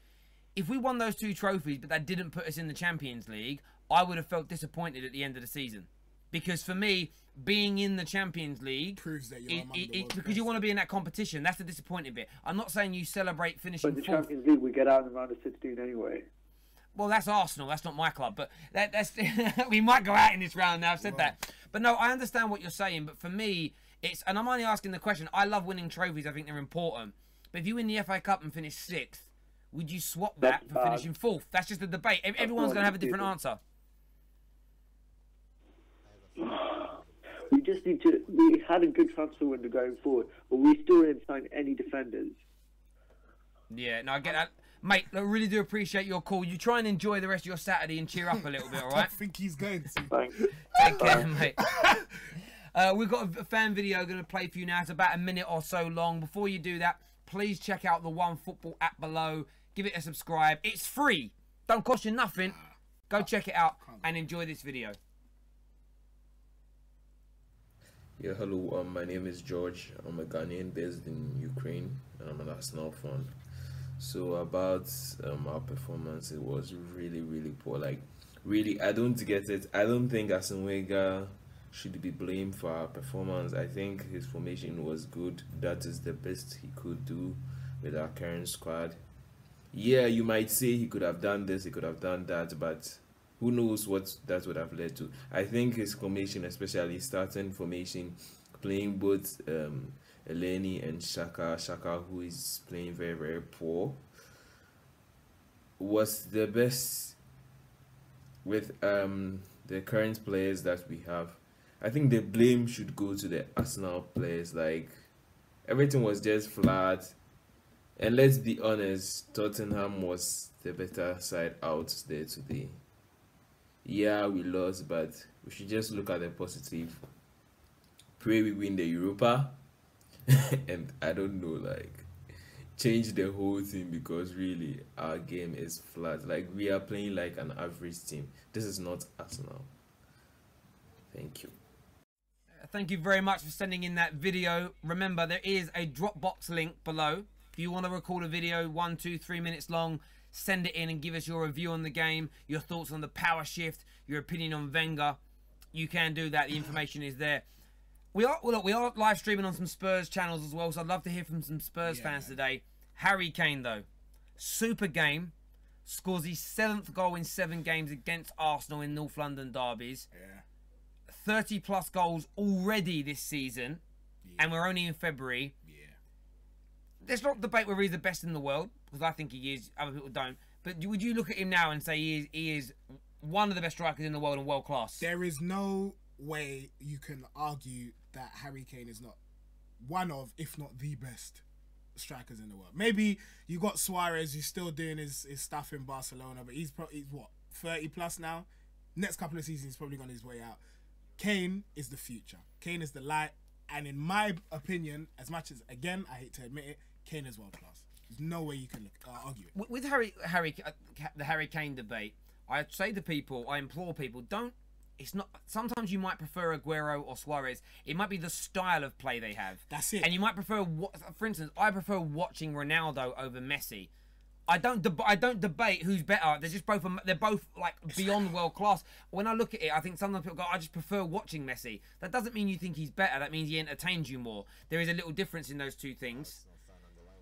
If we won those 2 trophies, but that didn't put us in the Champions League, I would have felt disappointed at the end of the season. Because for me, being in the Champions League proves that you're among the world's because you want to be in that competition. That's the disappointing bit. I'm not saying you celebrate finishing But the 4th. Champions League, we get out in the round of 16 anyway. Well, that's Arsenal. That's not my club. But that's we might go out in this round now. I've said that. But no, I understand what you're saying. But for me, it's, and I'm only asking the question. I love winning trophies. I think they're important. But if you win the FA Cup and finish 6th, would you swap that for finishing 4th? That's just the debate. Everyone's going to have a different answer. We just need to. We had a good transfer window going forward, but we still didn't sign any defenders. Yeah, no, I get that. Mate, I really do appreciate your call. You try and enjoy the rest of your Saturday and cheer up a little bit, all right? I think he's going to. Thanks. Take care, mate. We've got a fan video going to play for you now. It's about a minute or so long. Before you do that, please check out the OneFootball app below. Give it a subscribe. It's free. Don't cost you nothing. Go check it out and enjoy this video. Yeah, hello. My name is George. I'm a Ghanaian based in Ukraine, and I'm an Arsenal fan. So about our performance, it was really, really poor. Like, really, I don't get it. I don't think Arsene Wenger should be blamed for our performance. I think his formation was good. That is the best he could do with our current squad. Yeah, you might say he could have done this, he could have done that, but who knows what that would have led to. I think his formation, especially starting formation, playing both Eleni and Shaka, who is playing very, very poor, was the best with the current players that we have. I think the blame should go to the Arsenal players. Like, everything was just flat. And let's be honest, Tottenham was the better side out there today. Yeah, we lost, but we should just look at the positive. Pray we win the Europa. And I don't know, like, change the whole thing, because really our game is flat. Like, we are playing like an average team. This is not Arsenal. Thank you. Thank you very much for sending in that video. Remember, there is a Dropbox link below. If you want to record a video 1, 2, 3 minutes long, send it in and give us your review on the game, your thoughts on the power shift, your opinion on Wenger. You can do that. The information is there. We are live streaming on some Spurs channels as well, so I'd love to hear from some Spurs fans today. Harry Kane, though, super game, scores his 7th goal in 7 games against Arsenal in North London derbies. 30+ goals already this season, and we're only in February. Let's not debate whether he's the best in the world, because I think he is. Other people don't. But would you look at him now and say he is one of the best strikers in the world and world class? There is no way you can argue that Harry Kane is not one of, if not the best strikers in the world. Maybe you got Suarez, who's still doing his stuff in Barcelona, but he's what, 30+ now? Next couple of seasons, he's probably gone his way out. Kane is the future. Kane is the light. And in my opinion, as much as, again, I hate to admit it, Kane is world class. There's no way you can argue it. With the Harry Kane debate, I say to people, I implore people, don't it's not. Sometimes you might prefer Aguero or Suarez. It might be the style of play they have. That's it. And you might prefer, for instance, I prefer watching Ronaldo over Messi. I don't debate who's better. They're both like beyond world class. When I look at it, I think sometimes people go, I just prefer watching Messi. That doesn't mean you think he's better. That means he entertains you more. There is a little difference in those two things.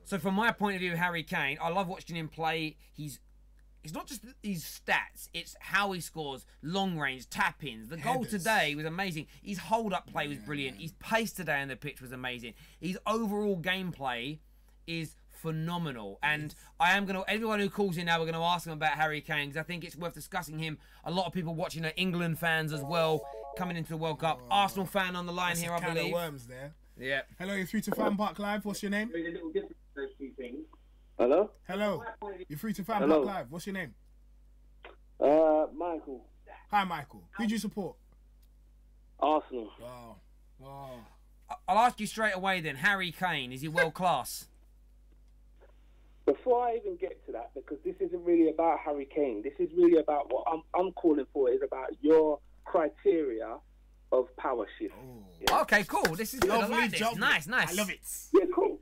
So from my point of view, Harry Kane, I love watching him play. It's not just his stats, it's how he scores, long range, tap-ins. The goal today was amazing. His hold-up play was brilliant. His pace today on the pitch was amazing. His overall gameplay is phenomenal. And I am going to, everyone who calls in now, we're going to ask them about Harry Kane, because I think it's worth discussing him. A lot of people watching are England fans as well, coming into the World Cup. Arsenal fan on the line here, I believe. Worms there. Yeah. Hello, you're through to FanPark Live. What's your name? Hello? Hello. You're free to FanPark Live. What's your name? Michael. Hi, Michael. Who do you support? Arsenal. Wow. Wow. I'll ask you straight away then. Harry Kane, is he world class? Before I even get to that, because this isn't really about Harry Kane, this is really about what I'm calling for, is about your criteria of power shift. Oh. Yeah. Okay, cool. This is good. I like this. Nice. I love it. Yeah, cool.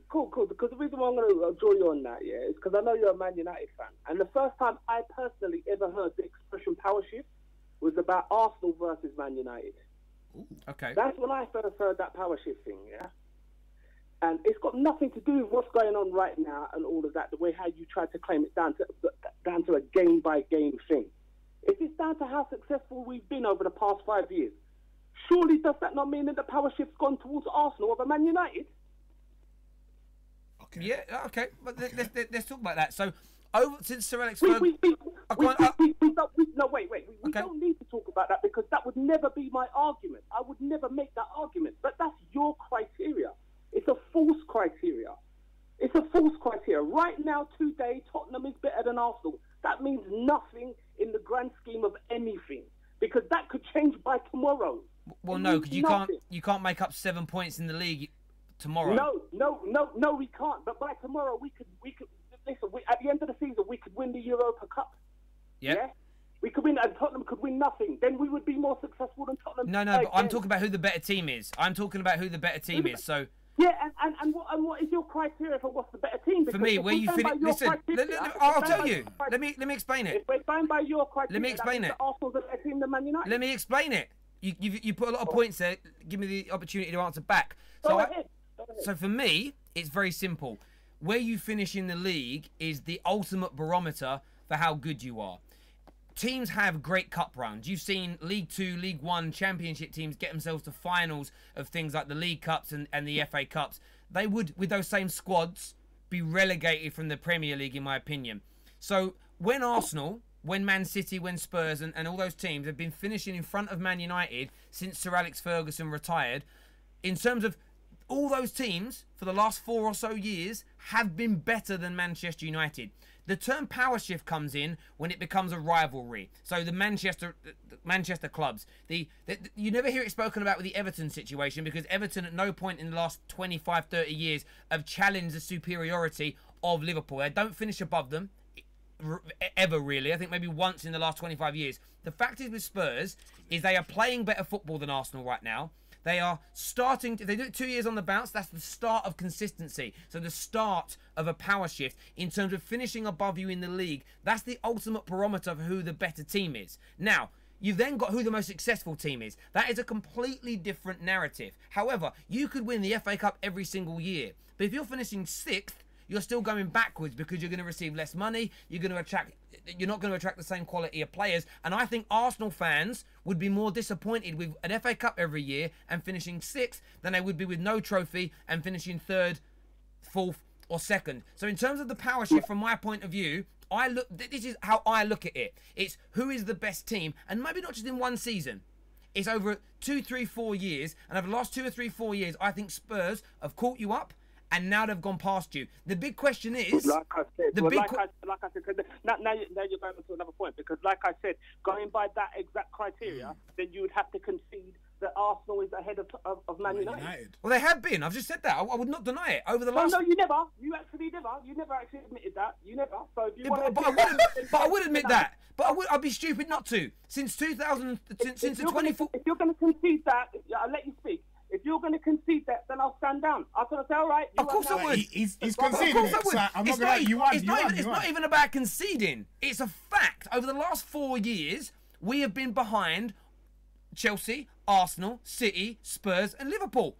Because the reason why I'm going to draw you on that, is because I know you're a Man United fan. And the first time I personally ever heard the expression power shift was about Arsenal versus Man United. Ooh, okay. That's when I first heard that power shift thing, yeah? And it's got nothing to do with what's going on right now and all of that, the way how you try to claim it down to a game-by-game thing. If it's down to how successful we've been over the past 5 years, surely does that not mean that the power shift's gone towards Arsenal over Man United? Okay. Yeah, okay. But let's talk about that. So, since Sir Alex We Ferguson... We don't need to talk about that, because that would never be my argument. I would never make that argument. But that's your criteria. It's a false criteria. It's a false criteria. Right now, today, Tottenham is better than Arsenal. That means nothing in the grand scheme of anything, because that could change by tomorrow. Well, no, because you can't make up 7 points in the league tomorrow. No, we can't. But by tomorrow, we could listen. At the end of the season, we could win the Europa Cup. Yep. Yeah. We could win, and Tottenham could win nothing. Then we would be more successful than Tottenham. No, but I'm talking about who the better team is. I'm talking about who the better team is. So. Yeah, and what is your criteria for what's the better team? Because for me, where you finish. Listen, I'll tell you. Let me explain it. If we're going by your criteria, let me explain it. Arsenal's a better team than Man United. Let me explain it. You put a lot of points there. Give me the opportunity to answer back. Go ahead. So for me, it's very simple. Where you finish in the league is the ultimate barometer for how good you are. Teams have great cup runs. You've seen League 2, League 1, Championship teams get themselves to finals of things like the League Cups and the FA Cups. They would, with those same squads, be relegated from the Premier League, in my opinion. So when Arsenal, when Man City, when Spurs and all those teams have been finishing in front of Man United since Sir Alex Ferguson retired, in terms of all those teams for the last 4 or so years have been better than Manchester United. The term power shift comes in when it becomes a rivalry. So the Manchester clubs, you never hear it spoken about with the Everton situation, because Everton at no point in the last 25, 30 years have challenged the superiority of Liverpool. They don't finish above them ever, really. I think maybe once in the last 25 years. The fact is with Spurs is they are playing better football than Arsenal right now. They are starting, if they do it 2 years on the bounce, that's the start of consistency. So the start of a power shift in terms of finishing above you in the league. That's the ultimate barometer of who the better team is. Now, you've then got who the most successful team is. That is a completely different narrative. However, you could win the FA Cup every single year. But if you're finishing 6th, you're still going backwards, because you're going to receive less money. You're not going to attract the same quality of players. And I think Arsenal fans would be more disappointed with an FA Cup every year and finishing 6th than they would be with no trophy and finishing 3rd, 4th or 2nd. So in terms of the power shift, from my point of view, this is how I look at it. It's who is the best team, and maybe not just in one season. It's over 2, 3, 4 years. And over the last 2 or 3, 4 years, I think Spurs have caught you up. And now they've gone past you. The big question is... Like I said, now you're going to another point, because like I said, going by that exact criteria, then you would have to concede that Arsenal is ahead of Man United. Well, they have been. I've just said that. I would not deny it. Over the last... No, you never. You never actually admitted that. You never. So if you but I would admit that. But I'd be stupid not to. Since 2000, since the 24. If you're going to concede that, I'll let you speak. If you're going to concede that, then I'll stand down. I'm going to say, all right. Of course I would. He's conceding it. So I'm not going to lie. It's not even about conceding. It's a fact. Over the last 4 years, we have been behind Chelsea, Arsenal, City, Spurs, and Liverpool.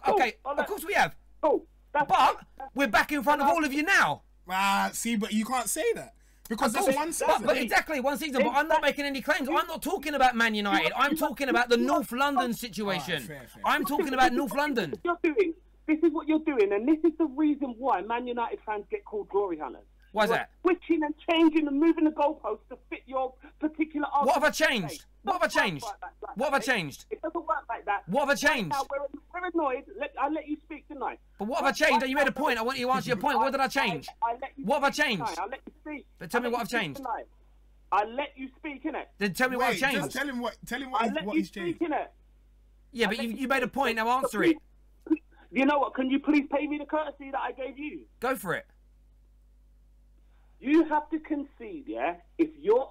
Okay, of course we have. But we're back in front of all of you now. See, but you can't say that. Because that's one season. But exactly, one season. But I'm not making any claims. I'm not talking about Man United. I'm talking about the North London situation. Fair. I'm talking about North London. This is what you're doing, and this is the reason why Man United fans get called glory hunters. Why is that? Switching and changing and moving the goalposts to fit your particular argument. What have I changed? What have I changed? What have I changed? It doesn't work like that. What have I changed? Right now, we're annoyed. I'll let you speak tonight. But what have I changed? You made a point. I want you to answer your point. What did I change? What have I changed? I'll let you speak. But tell me what I've changed. I'll let you speak, innit? Then tell me what I've changed. Just tell him what he's changed. Innit? Yeah, but you made a point. Now answer it. You know what? Can you please pay me the courtesy that I gave you? Go for it. You have to concede, yeah? If you're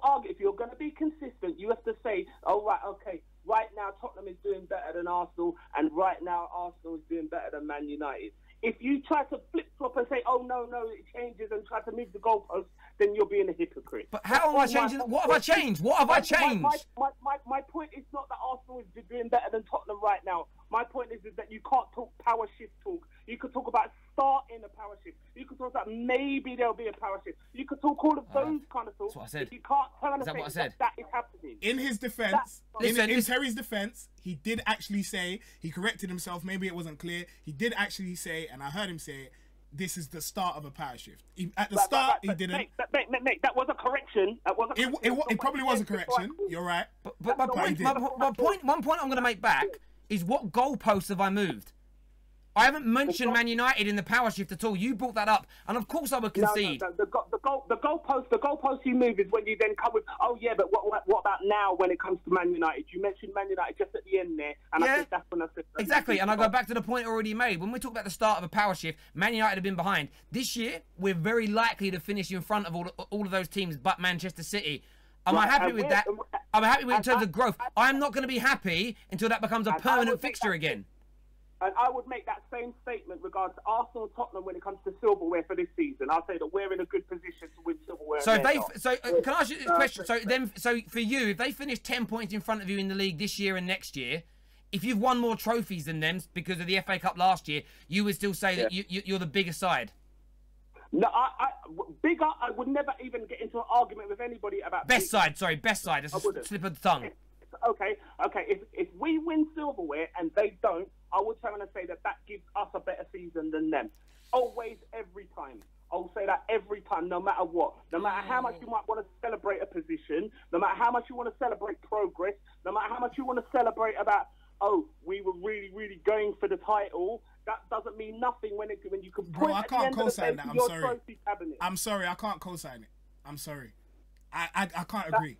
going to be consistent, you have to say, oh, right, okay, right now Tottenham is doing better than Arsenal, and right now Arsenal is doing better than Man United. If you try to flip-flop and say, oh, no, it changes, and try to move the goalposts, then you're being a hypocrite. But how am I changing? What have I changed? What have I changed? My point is not that Arsenal is doing better than Tottenham right now. My point is that you can't talk power shift talk. You could talk about starting a power shift. You could talk about maybe there'll be a power shift. You could talk all of those kind of talk. That's what I said. You can't turn Is that what I said? that is happening. In his defense, in Terry's defense, he did actually say, he corrected himself, maybe it wasn't clear. He did actually say, and I heard him say, this is the start of a power shift. At the start, he didn't. Mate, that was a correction. It probably was a correction. You're right. But one point I'm going to make back is what goalposts have I moved? I haven't mentioned Man United in the power shift at all. You brought that up, and of course I would concede. No, the goalpost you move is when you then come with, oh yeah, but what about now when it comes to Man United? You mentioned Man United just at the end there, and I think that's when I said exactly. And I go back to the point already made. When we talk about the start of a power shift, Man United have been behind. This year, we're very likely to finish in front of all of those teams, but Manchester City. Am I happy with that? I'm happy with it in terms of growth. I'm not going to be happy until that becomes a permanent fixture again. And I would make that same statement regards to Arsenal and Tottenham when it comes to silverware for this season. I'll say that we're in a good position to win silverware. So can I ask you this question? So for you, if they finish 10 points in front of you in the league this year and next year, if you've won more trophies than them because of the FA Cup last year, you would still say that you're the bigger side. No, bigger. I would never even get into an argument with anybody about best side. Sorry, best side. That's a slip of the tongue. Okay. If we win silverware and they don't, I would turn and say that gives us a better season than them. Always, every time. I'll say that every time, no matter what. No matter how much you might want to celebrate a position, no matter how much you want to celebrate progress, no matter how much you want to celebrate about, oh, we were really, really going for the title. That doesn't mean nothing when you can point Bro, I can't co-sign that. I'm sorry, I can't co-sign it. I'm sorry. I can't agree.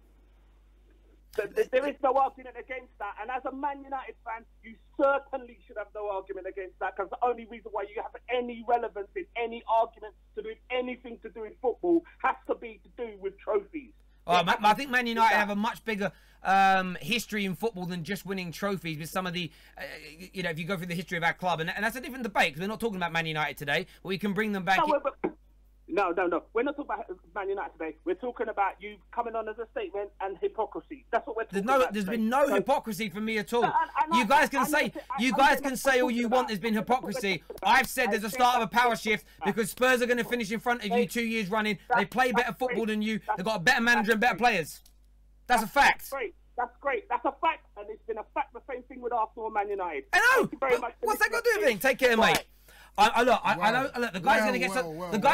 There is no argument against that, and as a Man United fan, you certainly should have no argument against that, because the only reason why you have any relevance in any argument to do with anything to do with football has to be to do with trophies. I think Man United have a much bigger history in football than just winning trophies with some of the, if you go through the history of our club, and that's a different debate, because we're not talking about Man United today, but we can bring them back. No. We're not talking about Man United today. We're talking about you coming on as a statement and hypocrisy. That's what we're talking about. There's been no hypocrisy from me at all. You guys can say all you want. There's been hypocrisy. I've said there's a start of a power shift because Spurs are going to finish in front of you 2 years running. They play better football than you. They've got a better manager and better players. That's a fact. That's great. That's a fact, and it's been a fact. The same thing with Arsenal and Man United. I know. What's that got to do with anything? Take care, mate. I know. Look, the guy's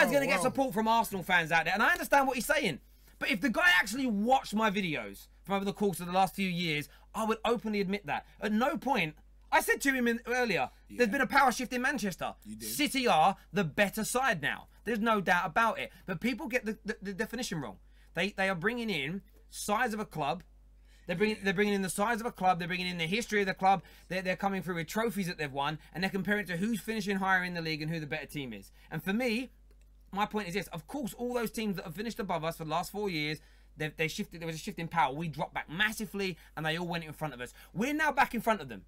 going to get support from Arsenal fans out there, and I understand what he's saying. But if the guy actually watched my videos from over the course of the last few years, I would openly admit that. At no point, I said to him earlier, there's been a power shift in Manchester. City are the better side now. There's no doubt about it. But people get the definition wrong. They are bringing in size of a club. They're bringing in the size of a club. They're bringing in the history of the club. They're coming through with trophies that they've won, and they're comparing it to who's finishing higher in the league and who the better team is. And for me, my point is this: of course, all those teams that have finished above us for the last 4 years, they shifted. There was a shift in power. We dropped back massively, and they all went in front of us. We're now back in front of them.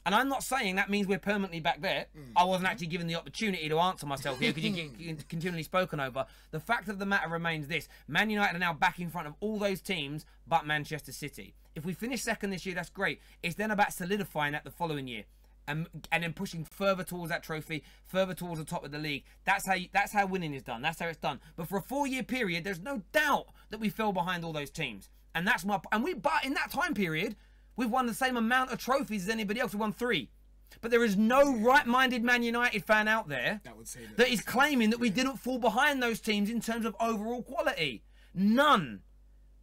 And I'm not saying that means we're permanently back there. I wasn't actually given the opportunity to answer myself here because you get continually spoken over. The fact of the matter remains this. Man United are now back in front of all those teams but Manchester City. If we finish second this year, that's great. It's then about solidifying that the following year. And then pushing further towards that trophy, further towards the top of the league. That's how winning is done. That's how it's done. But for a 4-year period, there's no doubt that we fell behind all those teams. And that's but in that time period, we've won the same amount of trophies as anybody else. We won 3. But there is no right-minded Man United fan out there that would say that is claiming that we didn't fall behind those teams in terms of overall quality. None.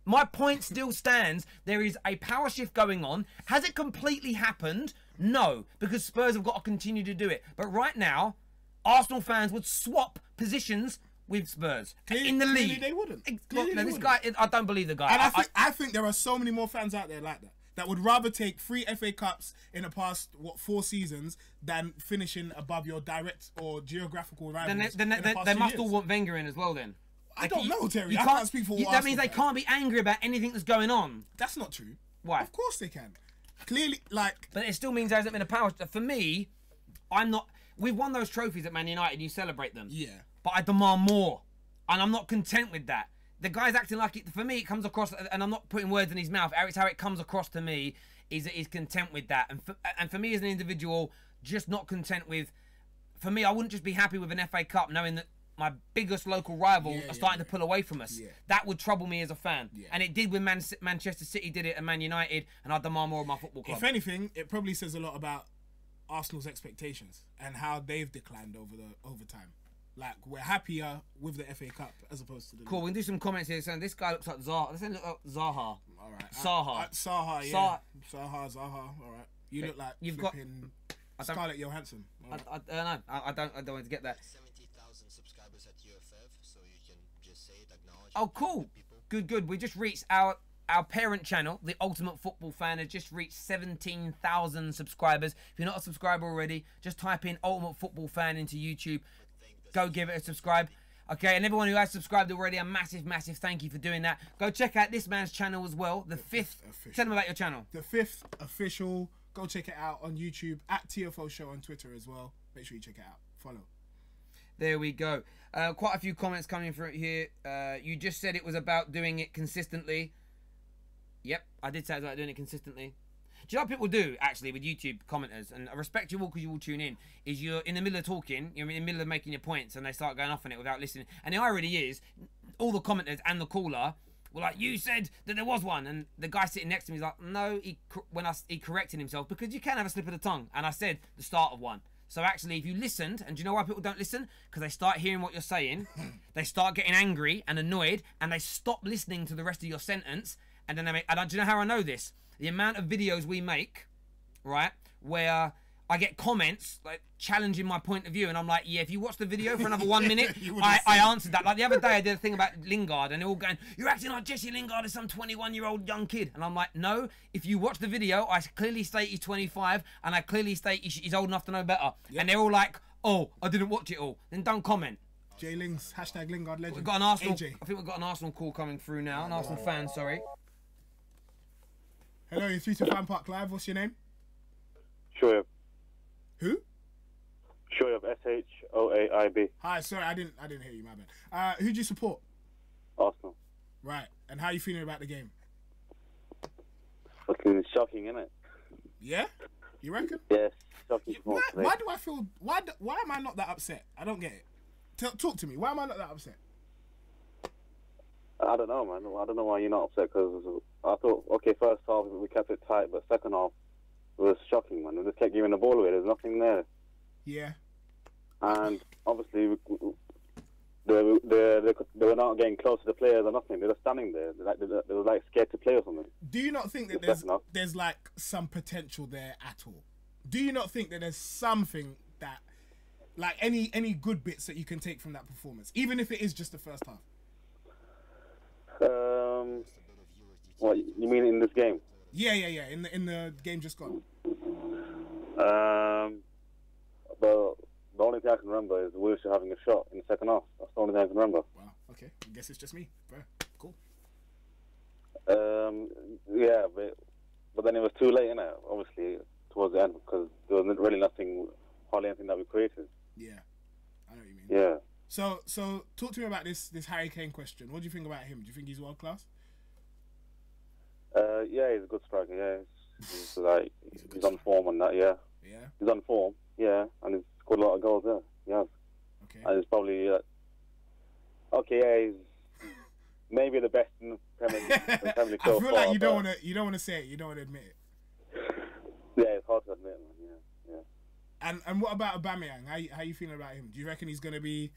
My point still stands. There is a power shift going on. Has it completely happened? No, because Spurs have got to continue to do it. But right now, Arsenal fans would swap positions with Spurs in the league. They wouldn't. This guy, I don't believe the guy. And I think there are so many more fans out there like that would rather take 3 FA Cups in the past 4 seasons than finishing above your direct or geographical rivals. Then they must all want Wenger in as well. Then I don't know, Terry. I can't speak for. That means they can't be angry about anything that's going on. That's not true. Why? Of course they can. Clearly, but it still means there hasn't been a power. For me, I'm not. We've won those trophies at Man United. You celebrate them. Yeah. But I demand more, and I'm not content with that. The guy's acting like it. For me, it comes across, and I'm not putting words in his mouth. It's how it comes across to me. Is that he's content with that, and for me as an individual, just not content with. For me, I wouldn't just be happy with an FA Cup, knowing that my biggest local rival are starting to pull away from us. Yeah. That would trouble me as a fan. Yeah. And it did when Manchester City did it and Man United, and I demand more of my football club. If anything, it probably says a lot about Arsenal's expectations and how they've declined over time. Like, we're happier with the FA Cup as opposed to the... Cool, we can do some comments here saying this guy looks like Zaha. Let's look like Zaha. All right. Zaha. Zaha, yeah. Zaha. All right. You look like flipping Scarlett Johansson. Right. I don't know. I don't want to get that. Oh, cool. Good. We just reached our parent channel, the Ultimate Football Fan, has just reached 17,000 subscribers. If you're not a subscriber already, just type in Ultimate Football Fan into YouTube. Go give it a subscribe. Okay, and everyone who has subscribed already, a massive thank you for doing that. Go check out this man's channel as well, the 5th. Tell them about your channel. The 5th official. Go check it out on YouTube, at TFO Show on Twitter as well. Make sure you check it out. Follow. There we go. Quite a few comments coming through here. You just said it was about doing it consistently. Yep, I did say it was about doing it consistently. Do you know what people do, actually, with YouTube commenters? And I respect you all because you all tune in. Is you're in the middle of talking, you're in the middle of making your points, and they start going off on it without listening. And the irony is, all the commenters and the caller were like, you said that there was one. And the guy sitting next to me is like, no, he corrected himself because you can have a slip of the tongue. And I said the start of one. So actually, if you listened, and do you know why people don't listen? Because they start hearing what you're saying, they start getting angry and annoyed, and they stop listening to the rest of your sentence, and then they make... And do you know how I know this? The amount of videos we make, right, where I get comments like challenging my point of view, and I'm like, yeah, if you watch the video for another 1 minute, I answered that. Like the other day, I did a thing about Lingard, and they're all going, "You're acting like Jesse Lingard is some 21-year-old young kid," and I'm like, no. If you watch the video, I clearly state he's 25, and I clearly state he's old enough to know better. Yep. And they're all like, "Oh, I didn't watch it all." Then don't comment. J Lings, hashtag Lingard legend. We've got an Arsenal. AJ. I think we've got an Arsenal call coming through now. An Arsenal fan, sorry. Hello, you're through to FanPark Live. What's your name? Shoaib. Who? Shoaib, SHOAIB. Hi, sorry, I didn't hear you, my bad. Who do you support? Arsenal. Right, and how are you feeling about the game? Fucking shocking, isn't it? Yeah? You reckon? Yes, shocking. Why do I feel... Why am I not that upset? I don't get it. Talk to me. Why am I not that upset? I don't know, man. I don't know why you're not upset, because I thought, okay, first half we kept it tight, but second half it was shocking, man. We just kept giving the ball away. There's nothing there. Yeah. And obviously they were not getting close to the players or nothing. They were standing there. They were like scared to play or something. Do you not think that there's like some potential there at all? Do you not think that there's something that, like any good bits that you can take from that performance, even if it is just the first half? What you mean in this game? Yeah. In the game just gone. The only thing I can remember is Wilshere having a shot in the second half. That's the only thing I can remember. Wow. Okay. I guess it's just me. Fair. Cool. Yeah, but then it was too late, innit? Obviously, towards the end, because there was really nothing, hardly anything that we created. Yeah, I know what you mean. Yeah. So talk to me about this Harry Kane question. What do you think about him? Do you think he's world class? Yeah, he's a good striker. Yeah, he's on form and that. Yeah. Yeah. He's on form. Yeah, and he's scored a lot of goals. Yeah, he has. Okay. And he's probably okay. Yeah, he's maybe the best in the Premier League so I feel far, like you don't want to say it. You don't want to admit it. Yeah, it's hard to admit, man. Yeah. And what about Aubameyang? How you feeling about him? Do you reckon he's going to be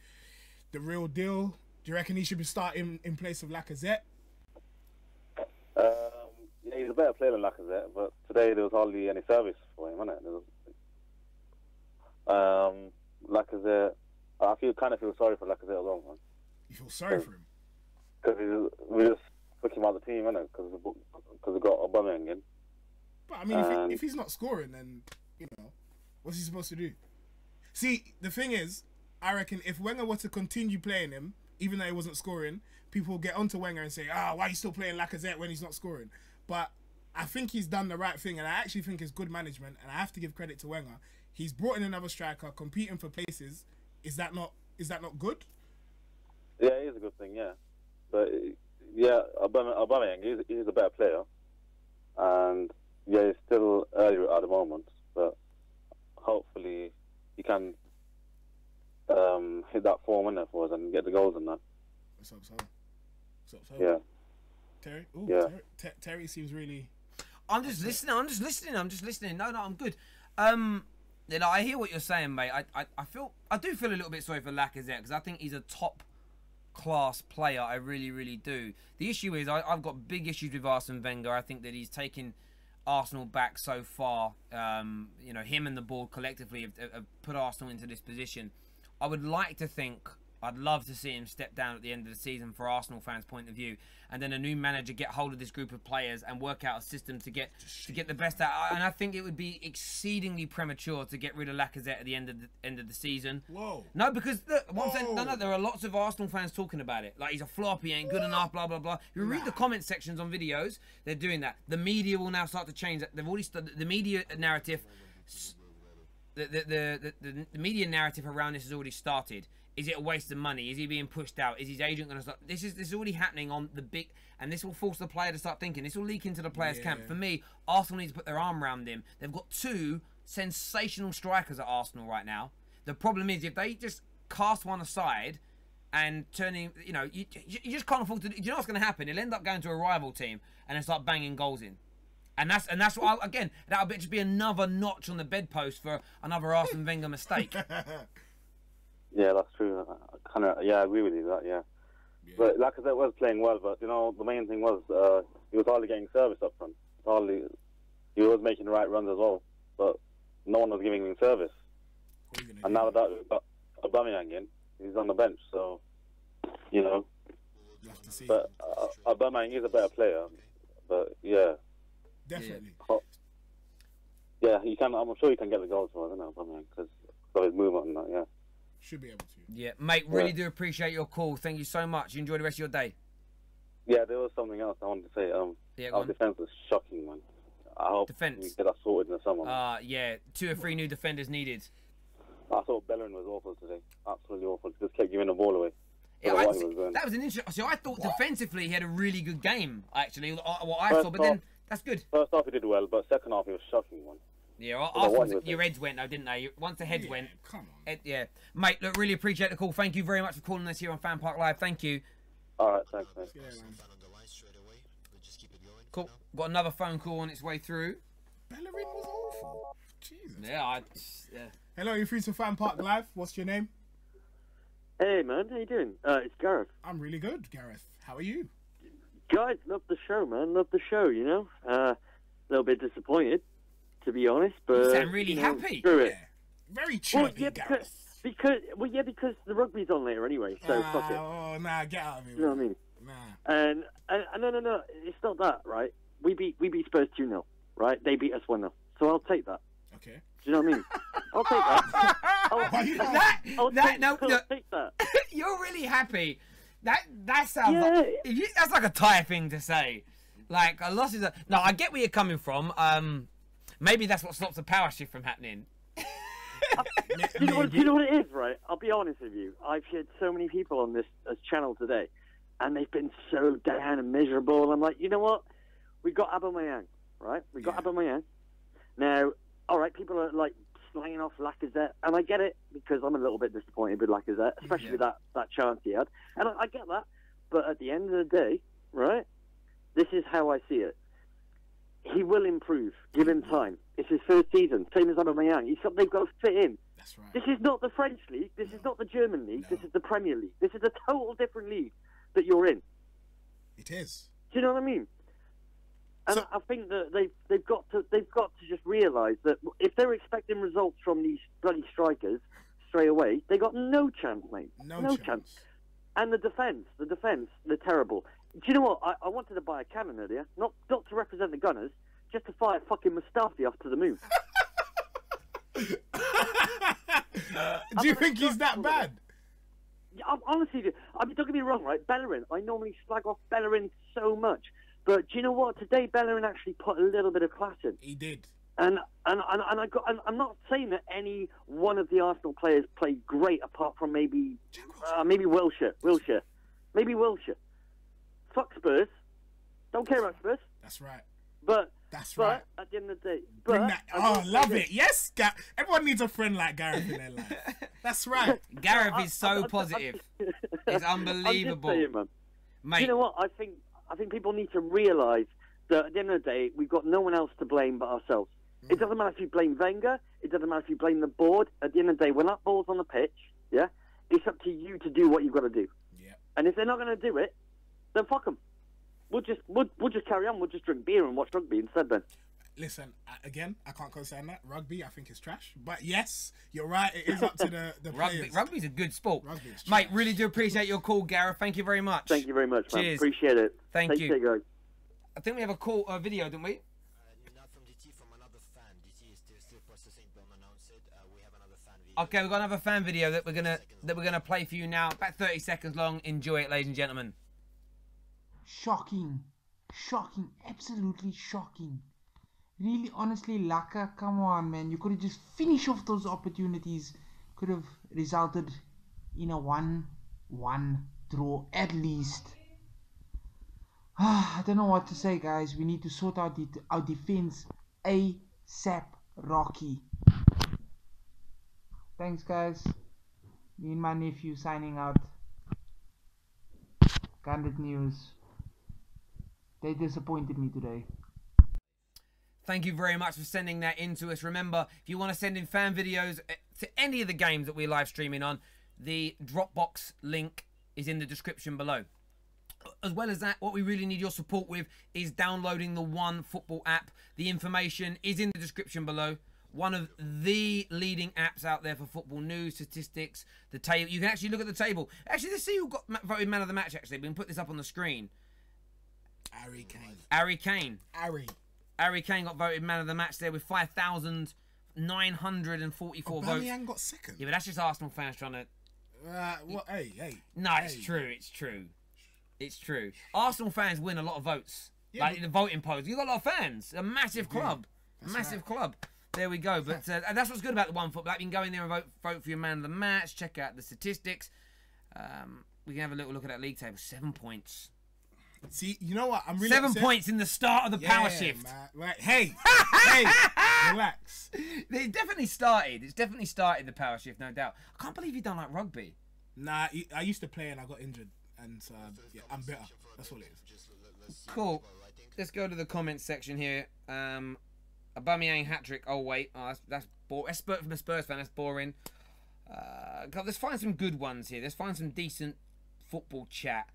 the real deal? Do you reckon he should be starting in place of Lacazette? Yeah, he's a better player than Lacazette, but today there was hardly any service for him, wasn't it? Lacazette, I kind of feel sorry for Lacazette as well, man. You feel sorry for him? Because we just took him out of the team, innit? Because we got Aubameyang in. But I mean, if he's not scoring, then what's he supposed to do? See, the thing is, I reckon if Wenger were to continue playing him, even though he wasn't scoring, people will get onto Wenger and say, why are you still playing Lacazette when he's not scoring? But I think he's done the right thing, and I actually think it's good management, and I have to give credit to Wenger. He's brought in another striker, competing for places. Is that not good? Yeah, it is a good thing, yeah. But, yeah, Aubameyang, he's a better player. And, yeah, he's still early at the moment, but hopefully he can hit that form in there for us and get the goals in that. Let's hope so. Yeah. Terry? Ooh, yeah. Terry seems really... I'm just listening. No, I'm good. I hear what you're saying, mate. I do feel a little bit sorry for Lacazette because I think he's a top class player. I really, really do. The issue is I've got big issues with Arsene Wenger. I think that he's taken Arsenal back so far. Him and the board collectively have put Arsenal into this position. I would like to think, I'd love to see him step down at the end of the season for Arsenal fans' point of view, and then a new manager get hold of this group of players and work out a system to get the best out. And I think it would be exceedingly premature to get rid of Lacazette at the end of the season. Whoa! No, because look, what I'm saying, no, there are lots of Arsenal fans talking about it. Like he's a flop, he ain't good enough, blah blah blah. You read the comment sections on videos, they're doing that. The media will now start to change that. They've already started the media narrative. The media narrative around this has already started. Is it a waste of money? Is he being pushed out? Is his agent going to start? This is already happening on the big, and this will force the player to start thinking. This will leak into the player's camp. For me, Arsenal need to put their arm around him. They've got two sensational strikers at Arsenal right now. The problem is if they just cast one aside and turning, you just can't afford to. You know what's going to happen? He'll end up going to a rival team and then start banging goals in. And that's what again, that'll just be another notch on the bedpost for another Arsene Wenger mistake. Yeah, that's true. I agree with you that. Yeah. But Lacazette was playing well, but the main thing was he was hardly getting service up front. He was making the right runs as well, but no one was giving him service. And now that we've got Aubameyang in, he's on the bench, so You have to see. But Aubameyang is a better player, but yeah. Definitely. Yeah, I'm sure he can get the goals for us, isn't it, Aubameyang, because of his movement and that. Yeah. Should be able to. Yeah, mate, really do appreciate your call. Thank you so much. You enjoy the rest of your day. Yeah, there was something else I wanted to say. Our defence was shocking, man. I hope we get that sorted in the summer. 2 or 3 new defenders needed. I thought Bellerin was awful today. Absolutely awful. Just kept giving the ball away. Yeah, that was an interesting... So I thought defensively he had a really good game, actually, what I saw, but then that's good. First half he did well, but second half he was shocking, man. Yeah, your heads went though, didn't they? Once the heads went. Come on. Mate, look, really appreciate the call. Thank you very much for calling us here on FanPark Live. Thank you. All right, thanks, mate. Yeah, cool. Got another phone call on its way through. Bellerin was awful. Jesus. Yeah, Hello, you're free to FanPark Live. What's your name? Hey, man. How you doing? It's Gareth. I'm really good, Gareth. How are you? Guys, love the show, man. Love the show, A little bit disappointed, to be honest, but... You sound really happy. Screw it. Very chirpy, Gareth. Because the rugby's on later anyway, so fuck it. Oh, nah, get out of here. You know what I mean? Nah. And no, it's not that, right? We beat Spurs 2-0, right? They beat us 1-0. So I'll take that. Okay. Do you know what I mean? I'll take that. I'll take that. You're really happy. That sounds like... That's like a Thai thing to say. Like, a loss is a... No, I get where you're coming from. Maybe that's what stops the power shift from happening. Do you know what it is, right? I'll be honest with you. I've heard so many people on this channel today, and they've been so down and miserable. And I'm like, you know what? We got Aubameyang, right? We got Aubameyang. Now, all right, people are like slanging off Lacazette, and I get it because I'm a little bit disappointed with Lacazette, especially with that chance he had. And I get that. But at the end of the day, right, this is how I see it. He will improve. Give him time. It's his first season. Same as Aubameyang. They've got to fit in. That's right. This is not the French league. This is not the German league. This is the Premier League. This is a total different league that you're in. It is. Do you know what I mean? And I think that they've got to just realise that if they're expecting results from these bloody strikers straight away, they got no chance, mate. No chance. And the defence, they're terrible. Do you know what? I wanted to buy a cannon earlier, not to represent the Gunners, just to fire fucking Mustafi off to the moon. Do you think he's that bad? Honestly, I mean, don't get me wrong, right? Bellerin, I normally slag off Bellerin so much, but do you know what? Today Bellerin actually put a little bit of class in. He did. And I'm not saying that any one of the Arsenal players played great, apart from maybe Wilshere. Maybe Wilshere. Fuck Spurs. Don't care about Spurs. That's right. But right. At the end of the day, love it. Yes, everyone needs a friend like Gareth in their life. That's right. Gareth is so positive. It's unbelievable. I'm just saying, man. Mate. You know what? I think people need to realise that at the end of the day, we've got no one else to blame but ourselves. It doesn't matter if you blame Wenger. It doesn't matter if you blame the board. At the end of the day, when that ball's on the pitch, it's up to you to do what you've got to do. Yeah. And if they're not going to do it, then fuck them. We'll just carry on. We'll just drink beer and watch rugby instead then. Listen, again, I can't co-sign that. Rugby, I think, is trash. But yes, you're right. It is up to the players. Rugby's a good sport. Mate, really do appreciate your call, Gareth. Thank you very much. Thank you very much, man. Cheers. Appreciate it. Thank you. Take care, guys. I think we have a video, don't we? Not from DT, from another fan. DT is still processing, don't announce it. We have another fan video. Okay, we've got another fan video that we're gonna play for you now. About 30 seconds long. Enjoy it, ladies and gentlemen. Shocking, absolutely shocking. Really, honestly, Laka, come on, man. You could have just finished off those opportunities. Could have resulted in a 1-1 draw at least. I don't know what to say, guys. We need to sort out our defense ASAP, Rocky. Thanks, guys. Me and my nephew signing out. Candid News. They disappointed me today. Thank you very much for sending that in to us. Remember, if you want to send in fan videos to any of the games that we're live streaming on, the Dropbox link is in the description below. As well as that, what we really need your support with is downloading the One Football app. The information is in the description below. One of the leading apps out there for football news, statistics, the table. You can actually look at the table. Actually, let's see who got voted man of the match, actually. We can put this up on the screen. Harry Kane. Harry Kane got voted man of the match there with 5,944 votes. Aubameyang got second. Yeah, but that's just Arsenal fans trying to... Hey. No, it's true. Arsenal fans win a lot of votes. Yeah, like in the voting polls. You've got a lot of fans. A massive club. Club. There we go. But and that's what's good about the One Football app. You can go in there and vote for your man of the match. Check out the statistics. We can have a little look at that league table. 7 points. See, you know what? I'm really 7 upset. points in the start of the power shift. Man. Right. Hey, relax. It's definitely started the power shift, no doubt. I can't believe you don't like rugby. Nah, I used to play and I got injured, and I'm better. That's all it is. Cool. Let's go to the comments section here. Aubameyang hat-trick. Oh wait, that's boring. That's from a Spurs fan. That's boring. Let's find some good ones here. Let's find some decent football chat.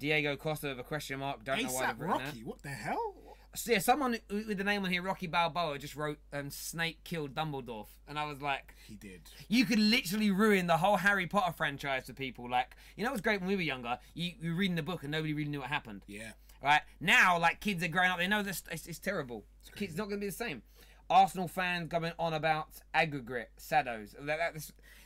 Diego Costa with a question mark. Don't know why they've written Rocky. What the hell? So yeah, someone with the name on here, Rocky Balboa, just wrote Snake killed Dumbledore, and I was like, he did. You could literally ruin the whole Harry Potter franchise for people. Like, you know what's great when we were younger? You were reading the book and nobody really knew what happened. Yeah. Right now, like kids are growing up, they know this. It's terrible. It's not going to be the same. Arsenal fans going on about aggregate shadows.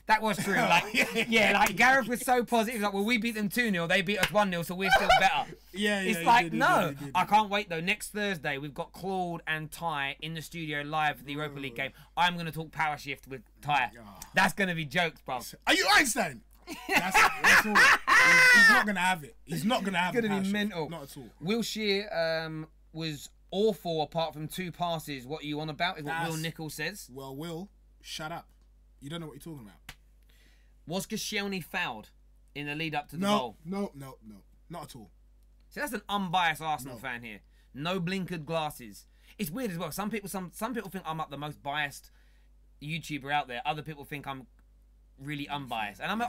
That was true. Like, yeah, like Gareth was so positive. Like, well, we beat them 2-0, they beat us 1-0, so we're still better. It's like, no. I can't wait though. Next Thursday, we've got Claude and Ty in the studio live for the Europa League game. I'm going to talk power shift with Ty. That's going to be jokes, bro. Are you Einstein? That's all. He's not going to have it. He's not going to have it. It's going to be mental. Not at all. Wilshere was awful apart from 2 passes. What are you on about is what Will Nichols says. Well, Will, shut up. You don't know what you're talking about. Was Koscielny fouled in the lead up to the goal? No, not at all. See, that's an unbiased Arsenal fan here. No blinkered glasses. It's weird as well. Some people think I'm like the most biased YouTuber out there. Other people think I'm really unbiased, and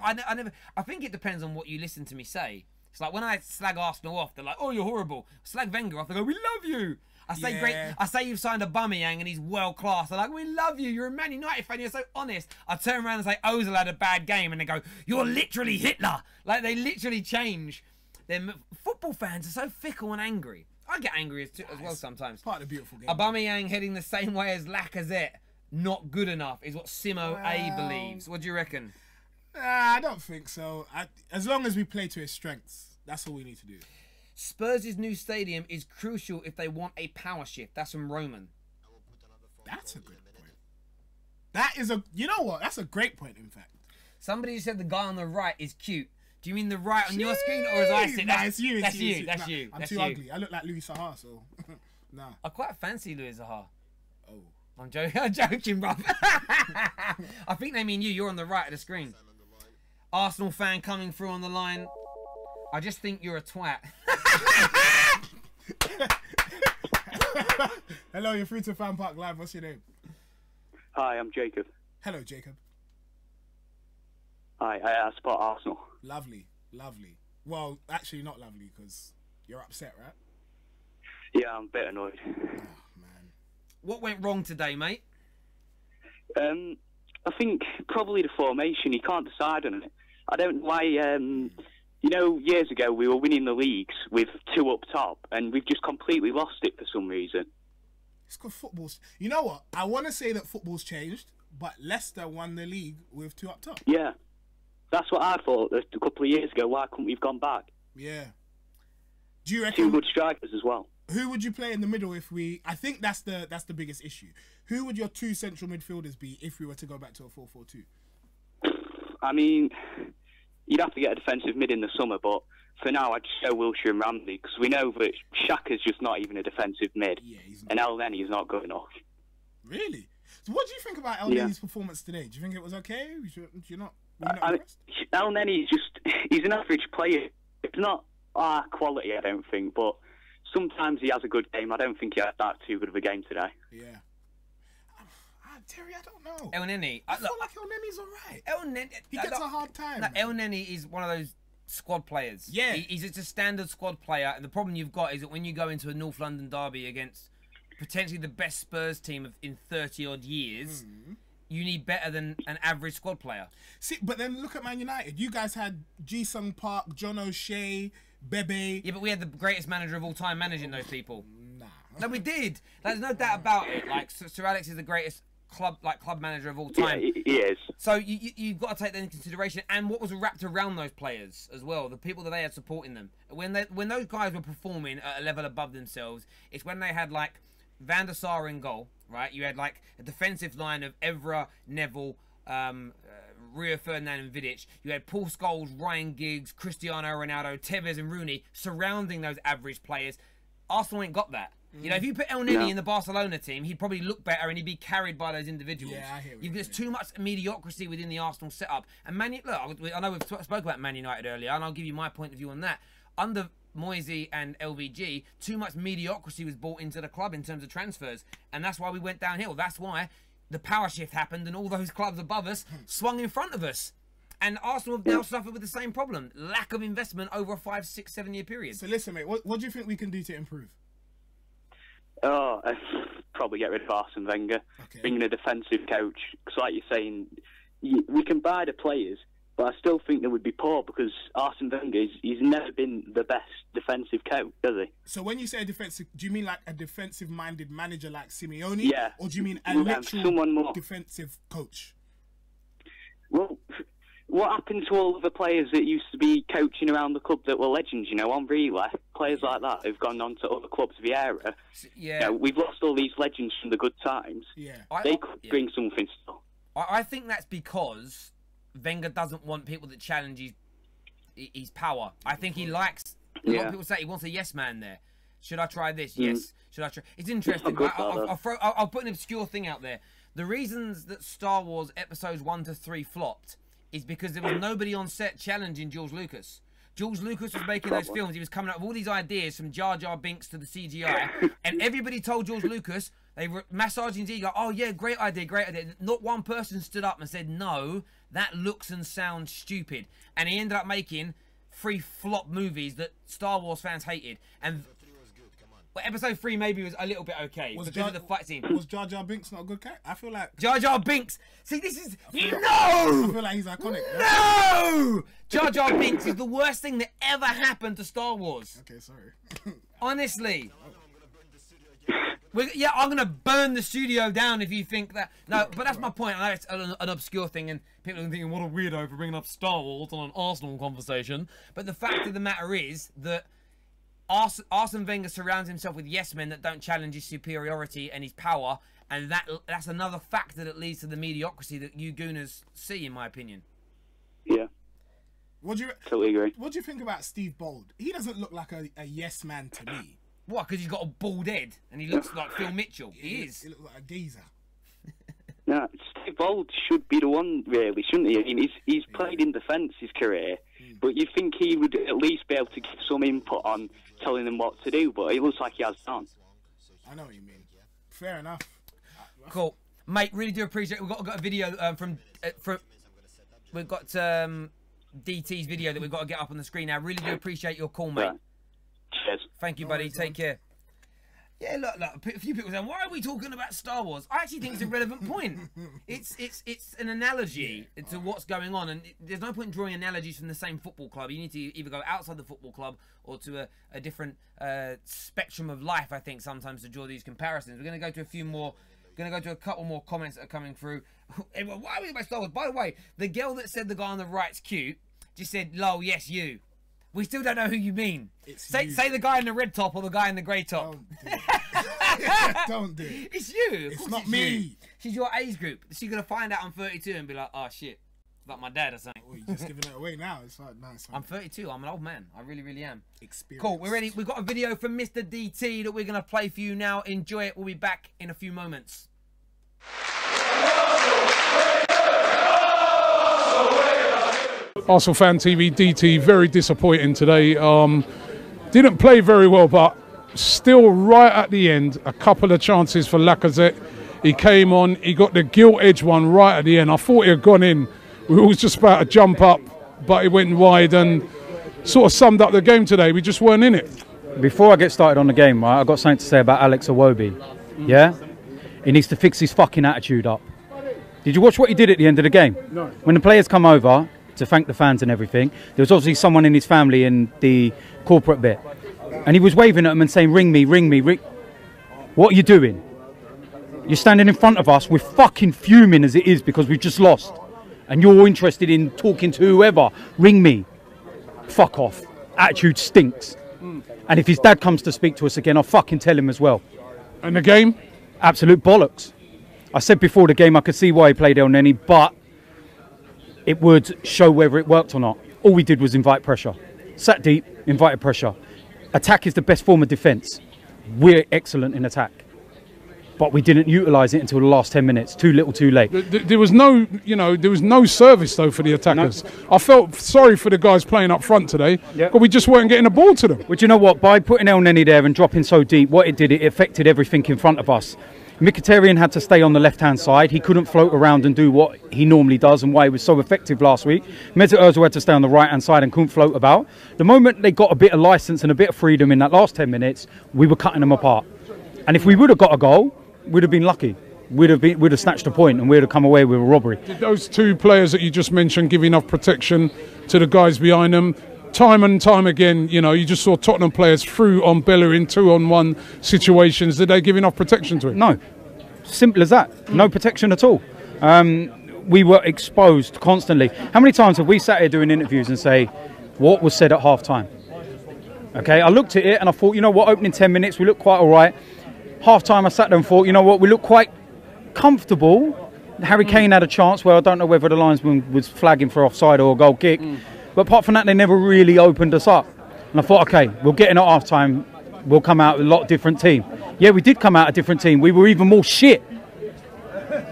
I think it depends on what you listen to me say. It's like when I slag Arsenal off, they're like, "Oh, you're horrible." Slag Wenger off, they go, "We love you." I say great. I say you've signed Aubameyang and he's world class. They're like, "We love you. You're a Man United fan. You're so honest." I turn around and say Ozil had a bad game, and they go, "You're literally Hitler." Like they literally change. Football fans are so fickle and angry. I get angry as well sometimes. Part of the beautiful game. Aubameyang heading the same way as Lacazette. Not good enough is what Simo A believes. What do you reckon? I don't think so. As long as we play to his strengths, that's all we need to do. Spurs' new stadium is crucial if they want a power shift. That's from Roman. That's a good point. That is you know what? That's a great point, in fact. Somebody said the guy on the right is cute. Do you mean the right on your screen or as I sit? Nah, it's you. That's you. I'm too ugly. I look like Louis Saha, so nah. I quite fancy Louis Saha. Oh. I'm joking, bruv. I think they mean you. You're on the right of the screen. Arsenal fan coming through on the line. I just think you're a twat. Hello, you're through to FanPark Live. What's your name? Hi, I'm Jacob. Hello, Jacob. Hi, I support Arsenal. Lovely. Well, actually not lovely because you're upset, right? Yeah, I'm a bit annoyed. Oh, man. What went wrong today, mate? I think probably the formation. You can't decide on it. I don't know why... you know, years ago we were winning the leagues with 2 up top, and we've just completely lost it for some reason. It's because football's... You know what? I want to say that football's changed, but Leicester won the league with 2 up top. Yeah. That's what I thought a couple of years ago. Why couldn't we have gone back? Yeah. Do you reckon... 2 good strikers as well. Who would you play in the middle if we... I think that's the biggest issue. Who would your 2 central midfielders be if we were to go back to a 4-4-2? I mean... You'd have to get a defensive mid in the summer, but for now I'd just go Wilshere and Ramsey because we know that Xhaka's just not even a defensive mid, and El Neni's not good enough. Really? So what do you think about El Neni's performance today? Do you think it was okay? Do you not? El Neni's he's an average player. It's not our quality, I don't think, but sometimes he has a good game. I don't think he had that too good of a game today. Yeah. Terry, I don't know. El Neni. I feel like El Neni's alright. He gets a hard time. No, El Neni is one of those squad players. Yeah. He's just a standard squad player, and the problem you've got is that when you go into a North London derby against potentially the best Spurs team in 30-odd years, you need better than an average squad player. See, but then look at Man United. You guys had Ji-Sung Park, John O'Shea, Bebe. Yeah, but we had the greatest manager of all time managing those people. Nah. No, we did. There's no doubt about it. Like, Sir Alex is the greatest club manager of all time. Yeah, he is. So you've got to take that into consideration, and what was wrapped around those players as well, the people that they had supporting them. When those guys were performing at a level above themselves, it's when they had like Van der Sar in goal, right? You had like a defensive line of Evra, Neville, Rio Ferdinand and Vidic. You had Paul Scholes, Ryan Giggs, Cristiano Ronaldo, Tevez and Rooney surrounding those average players. Arsenal ain't got that. You know, if you put El Neni in the Barcelona team, he'd probably look better and he'd be carried by those individuals. Yeah, I hear it. There's too much mediocrity within the Arsenal setup. And look, I know we've spoke about Man United earlier, and I'll give you my point of view on that. Under Moisey and LVG, too much mediocrity was brought into the club in terms of transfers, and that's why we went downhill. That's why the power shift happened and all those clubs above us swung in front of us. And Arsenal have now suffered with the same problem. Lack of investment over a 5, 6, 7 year period. So listen, mate, what do you think we can do to improve? Oh, probably get rid of Arsene Wenger, bring in a defensive coach. Because like you're saying, we can buy the players, but I still think they would be poor because Arsene Wenger, he's never been the best defensive coach, does he? So when you say a defensive, do you mean like a defensive-minded manager like Simeone? Yeah. Or do you mean a literal defensive coach? Well, what happened to all of the players that used to be coaching around the club that were legends, you know, Henri left, players like that who've gone on to other clubs of the era. Yeah. You know, we've lost all these legends from the good times. Yeah. They could bring something still. I think that's because Wenger doesn't want people that challenge his power. I think he likes... A lot of people say he wants a yes man there. Should I try this? Yes. Should I try... It's interesting. I'll put an obscure thing out there. The reasons that Star Wars episodes 1 to 3 flopped is because there was nobody on set challenging George Lucas. George Lucas was making those films. He was coming up with all these ideas from Jar Jar Binks to the CGI. And everybody told George Lucas, they were massaging his ego, oh yeah, great idea, great idea. Not one person stood up and said, no, that looks and sounds stupid. And he ended up making 3 flop movies that Star Wars fans hated. And well, episode 3 maybe was a little bit okay because of the fight scene. Was Jar Jar Binks not a good character? I feel like Jar Jar Binks. See, this is I feel like he's iconic. No, Jar Jar Binks is the worst thing that ever happened to Star Wars. Okay, sorry. Honestly. Yeah, I'm gonna burn the studio down if you think that. No, but that's my point. I know it's an obscure thing, and people are thinking, "What a weirdo for bringing up Star Wars on an Arsenal conversation." But the fact of the matter is that Arsene Wenger surrounds himself with yes men that don't challenge his superiority and his power, and that's another factor that leads to the mediocrity that you Gooners see, in my opinion. Yeah. Totally agree. What do you think about Steve Bold? He doesn't look like a yes man to me. What? Because he's got a bald head and he looks like Phil Mitchell. He is. He looks like a geezer. No, Steve Bold should be the one, really, shouldn't he? I mean, he's played in defence his career, but you think he would at least be able to give some input on telling them what to do, but it looks like he has done. I know what you mean. Fair enough. Cool. Mate, really do appreciate it. We've got a video from we've got DT's video that we've got to get up on the screen now. Really do appreciate your call, mate. Cheers. Thank you, buddy. Take care. Yeah, look, a few people saying, why are we talking about Star Wars? I actually think it's a relevant point. It's an analogy to what's going on, and there's no point in drawing analogies from the same football club. You need to either go outside the football club or to a different spectrum of life, I think, sometimes to draw these comparisons. We're going to go to a few more, a couple more comments that are coming through. Why are we talking about Star Wars? By the way, the girl that said the guy on the right's cute just said, lol, yes, you. We still don't know who you mean. Say the guy in the red top or the guy in the grey top. Don't do it. It's you. It's not me. You. She's your age group. She's going to find out I'm 32 and be like, oh, shit. It's like my dad or something. Well, you're just giving it away now. It's like, nice. I'm 32. I'm an old man. I really, really am. Experience. Cool. We're ready. We've got a video from Mr. DT that we're going to play for you now. Enjoy it. We'll be back in a few moments. Arsenal Fan TV, DT, very disappointing today. Didn't play very well, but still right at the end, a couple of chances for Lacazette. He came on, he got the gilt-edged one right at the end. I thought he had gone in. We was just about to jump up, but it went wide and sort of summed up the game today. We just weren't in it. Before I get started on the game, right, I've got something to say about Alex Iwobi. Yeah? He needs to fix his fucking attitude up. Did you watch what he did at the end of the game? No. When the players come over to thank the fans and everything, there was obviously someone in his family in the corporate bit, and he was waving at them and saying, ring me, ring me, ring. What are you doing? You're standing in front of us, we're fucking fuming as it is because we've just lost, and you're interested in talking to whoever. Ring me. Fuck off. Attitude stinks. And if his dad comes to speak to us again, I'll fucking tell him as well. And the game? Absolute bollocks. I said before the game I could see why he played El Neni, but it would show whether it worked or not. All we did was invite pressure. Sat deep, invited pressure. Attack is the best form of defence. We're excellent in attack. But we didn't utilise it until the last 10 minutes. Too little, too late. There was no, there was no service though for the attackers. No. I felt sorry for the guys playing up front today, but we just weren't getting the ball to them. Well, do you know what? By putting El Neni there and dropping so deep, what it did, it affected everything in front of us. Mkhitaryan had to stay on the left-hand side. He couldn't float around and do what he normally does and why he was so effective last week. Mesut Ozil had to stay on the right-hand side and couldn't float about. The moment they got a bit of licence and a bit of freedom in that last 10 minutes, we were cutting them apart. And if we would have got a goal, we'd have been lucky. we'd have snatched a point and we'd have come away with a robbery. Did those two players that you just mentioned give enough protection to the guys behind them? Time and time again, you know, you just saw Tottenham players through on Bellerin 2-on-1 situations. Did they give enough protection to him? No. Simple as that. No protection at all. We were exposed constantly. How many times have we sat here doing interviews and say, what was said at half-time? Okay, I looked at it and I thought, you know what, opening 10 minutes, we looked quite all right. Half-time, I sat there and thought, you know what, we looked quite comfortable. Harry Kane had a chance where I don't know whether the linesman was flagging for offside or a goal kick. But apart from that, they never really opened us up. And I thought, okay, we'll get in at half-time. We'll come out with a lot different team. Yeah, we did come out a different team. We were even more shit.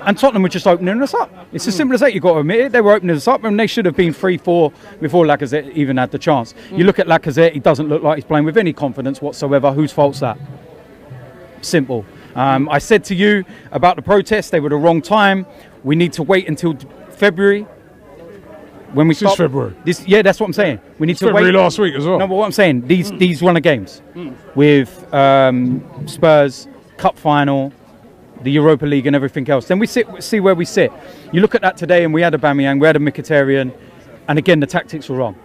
And Tottenham were just opening us up. It's as simple as that, you've got to admit it. They were opening us up, and they should have been 3-4 before Lacazette even had the chance. You look at Lacazette, he doesn't look like he's playing with any confidence whatsoever. Whose fault's that? Simple. I said to you about the protests, they were the wrong time. We need to wait until February. When we start February. Yeah, that's what I'm saying. We need to wait. February last week as well. No, but what I'm saying, these run of games with Spurs, Cup final, the Europa League and everything else. Then we see where we sit. You look at that today and we had a Aubameyang, we had a Mkhitaryan, and again, the tactics were wrong.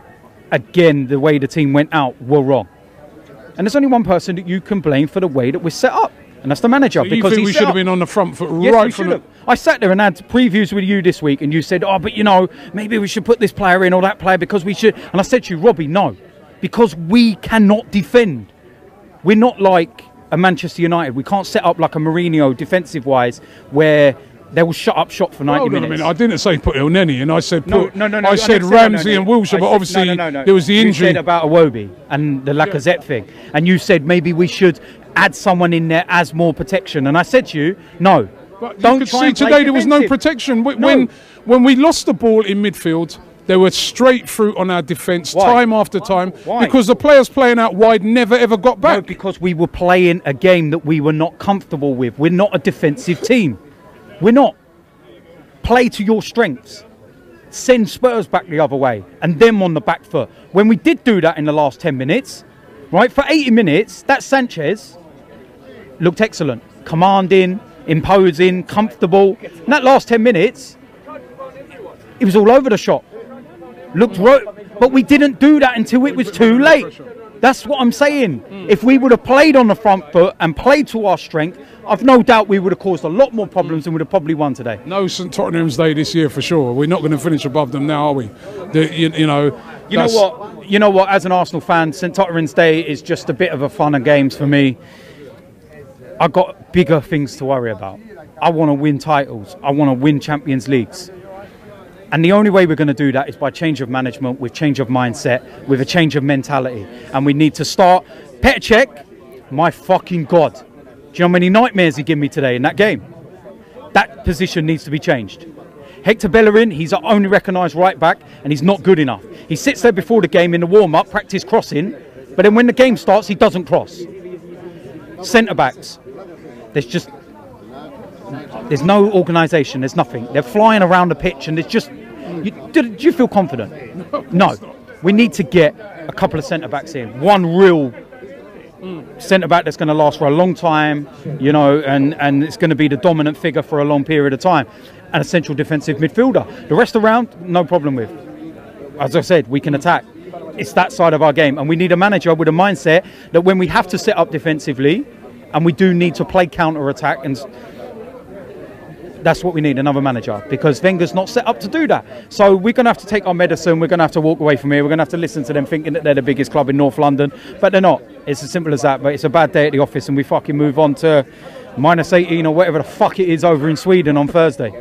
Again, the way the team went out were wrong. And there's only one person that you can blame for the way that we're set up. And that's the manager. So because you think we should have been on the front foot right from the... I sat there and had previews with you this week and you said, oh, but you know, maybe we should put this player in or that player because we should. And I said to you, Robbie, no. Because we cannot defend. We're not like a Manchester United. We can't set up like a Mourinho defensive-wise where they will shut up shop for 90 minutes. I didn't say put El Neni and I said put... No, I said Ramsey and Wilshere, but obviously there was the injury. You said about Iwobi and the Lacazette thing. And you said maybe we should add someone in there as more protection. And I said to you, no. But don't you could see today there was no protection. When we lost the ball in midfield, they were straight through on our defence time after time. Why? Because the players playing out wide never ever got back. No, because we were playing a game that we were not comfortable with. We're not a defensive team. We're not. Play to your strengths. Send Spurs back the other way and them on the back foot. When we did do that in the last 10 minutes, right, for 80 minutes, that Sanchez looked excellent. Commanding, imposing, comfortable. In that last 10 minutes, he was all over the shop. Looked but we didn't do that until it was too late. That's what I'm saying. If we would have played on the front foot and played to our strength, I've no doubt we would have caused a lot more problems and would have probably won today. No St Tottenham's Day this year for sure. We're not going to finish above them now, are we? You know what? As an Arsenal fan, St Tottenham's Day is just a bit of a fun and games for me. I've got bigger things to worry about. I want to win titles. I want to win Champions Leagues. And the only way we're going to do that is by change of management, with change of mindset, with a change of mentality. And we need to start. Petr Cech, my fucking God. Do you know how many nightmares he gave me today in that game? That position needs to be changed. Hector Bellerin, he's our only recognised right back, and he's not good enough. He sits there before the game in the warm-up, practice crossing, but then when the game starts, he doesn't cross. Centre-backs. There's no organisation, there's nothing. They're flying around the pitch and it's just... Do you feel confident? No. We need to get a couple of centre-backs in. One real centre-back that's going to last for a long time, you know, and it's going to be the dominant figure for a long period of time. And a central defensive midfielder. The rest around, no problem with. As I said, we can attack. It's that side of our game. And we need a manager with a mindset that when we have to set up defensively, and we do need to play counter-attack, and that's what we need, another manager, because Wenger's not set up to do that. So we're going to have to take our medicine. We're going to have to walk away from here. We're going to have to listen to them thinking that they're the biggest club in North London, but they're not. It's as simple as that. But it's a bad day at the office and we fucking move on to -18 or whatever the fuck it is over in Sweden on Thursday.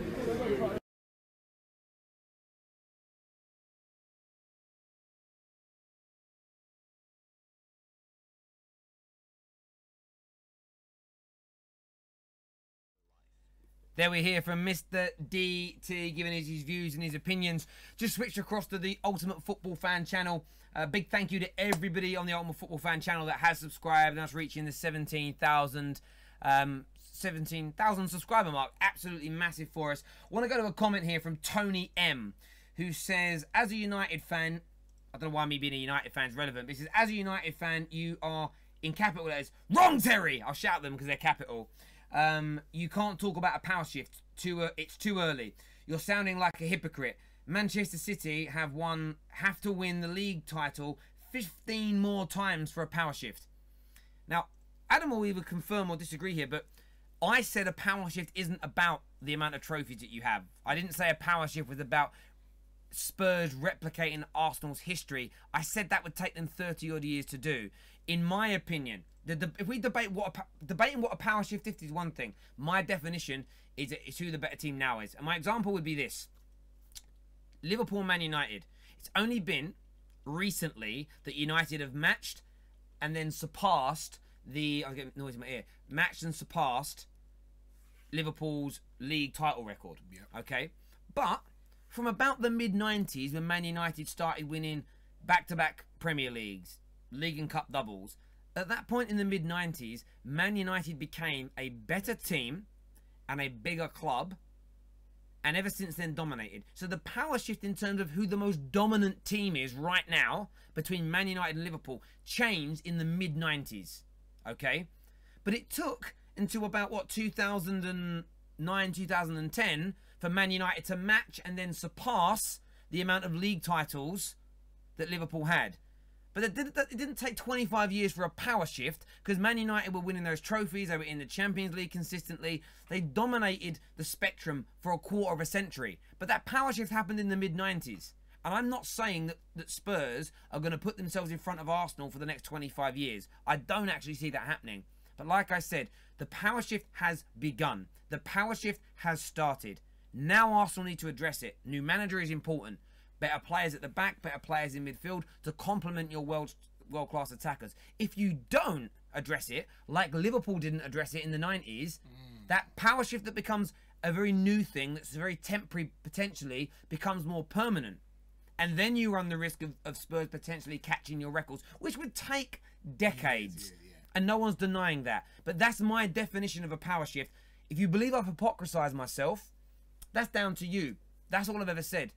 There we hear from Mr. DT giving us his views and his opinions. Just switched across to the Ultimate Football Fan channel. Big thank you to everybody on the Ultimate Football Fan channel that has subscribed, and that's reaching the 17,000 subscriber mark. Absolutely massive for us. I want to go to a comment here from Tony M, who says, as a United fan, I don't know why me being a United fan is relevant, but he says, as a United fan, you are in capital letters. Wrong, Terry! I'll shout them because they're capital. You can't talk about a power shift. It's too early. You're sounding like a hypocrite. Manchester City have to win the league title 15 more times for a power shift. Now, Adam will either confirm or disagree here, but I said a power shift isn't about the amount of trophies that you have. I didn't say a power shift was about Spurs replicating Arsenal's history. I said that would take them 30 odd years to do. In my opinion, if we debating what a power shift is one thing. My definition is who the better team now is. And my example would be this. Liverpool, Man United. It's only been recently that United have matched and then surpassed I'm getting noise in my ear. Matched and surpassed Liverpool's league title record. Yep. Okay? But from about the mid-90s, when Man United started winning back-to-back Premier Leagues, League and Cup doubles, at that point in the mid-90s, Man United became a better team and a bigger club, and ever since then dominated. So the power shift in terms of who the most dominant team is right now between Man United and Liverpool changed in the mid-90s. Okay? But it took until about, 2009, 2010 for Man United to match and then surpass the amount of league titles that Liverpool had. But it didn't take 25 years for a power shift, because Man United were winning those trophies. They were in the Champions League consistently. They dominated the spectrum for a quarter of a century. But that power shift happened in the mid-90s. And I'm not saying that Spurs are going to put themselves in front of Arsenal for the next 25 years. I don't actually see that happening. But like I said, the power shift has begun. The power shift has started. Now Arsenal need to address it. New manager is important. Better players at the back, better players in midfield to complement your world-class attackers. If you don't address it, like Liverpool didn't address it in the 90s, that power shift that becomes a very new thing, that's very temporary potentially, becomes more permanent. And then you run the risk of Spurs potentially catching your records, which would take decades. And no one's denying that. But that's my definition of a power shift. If you believe I've hypocrisied myself, that's down to you. That's all I've ever said.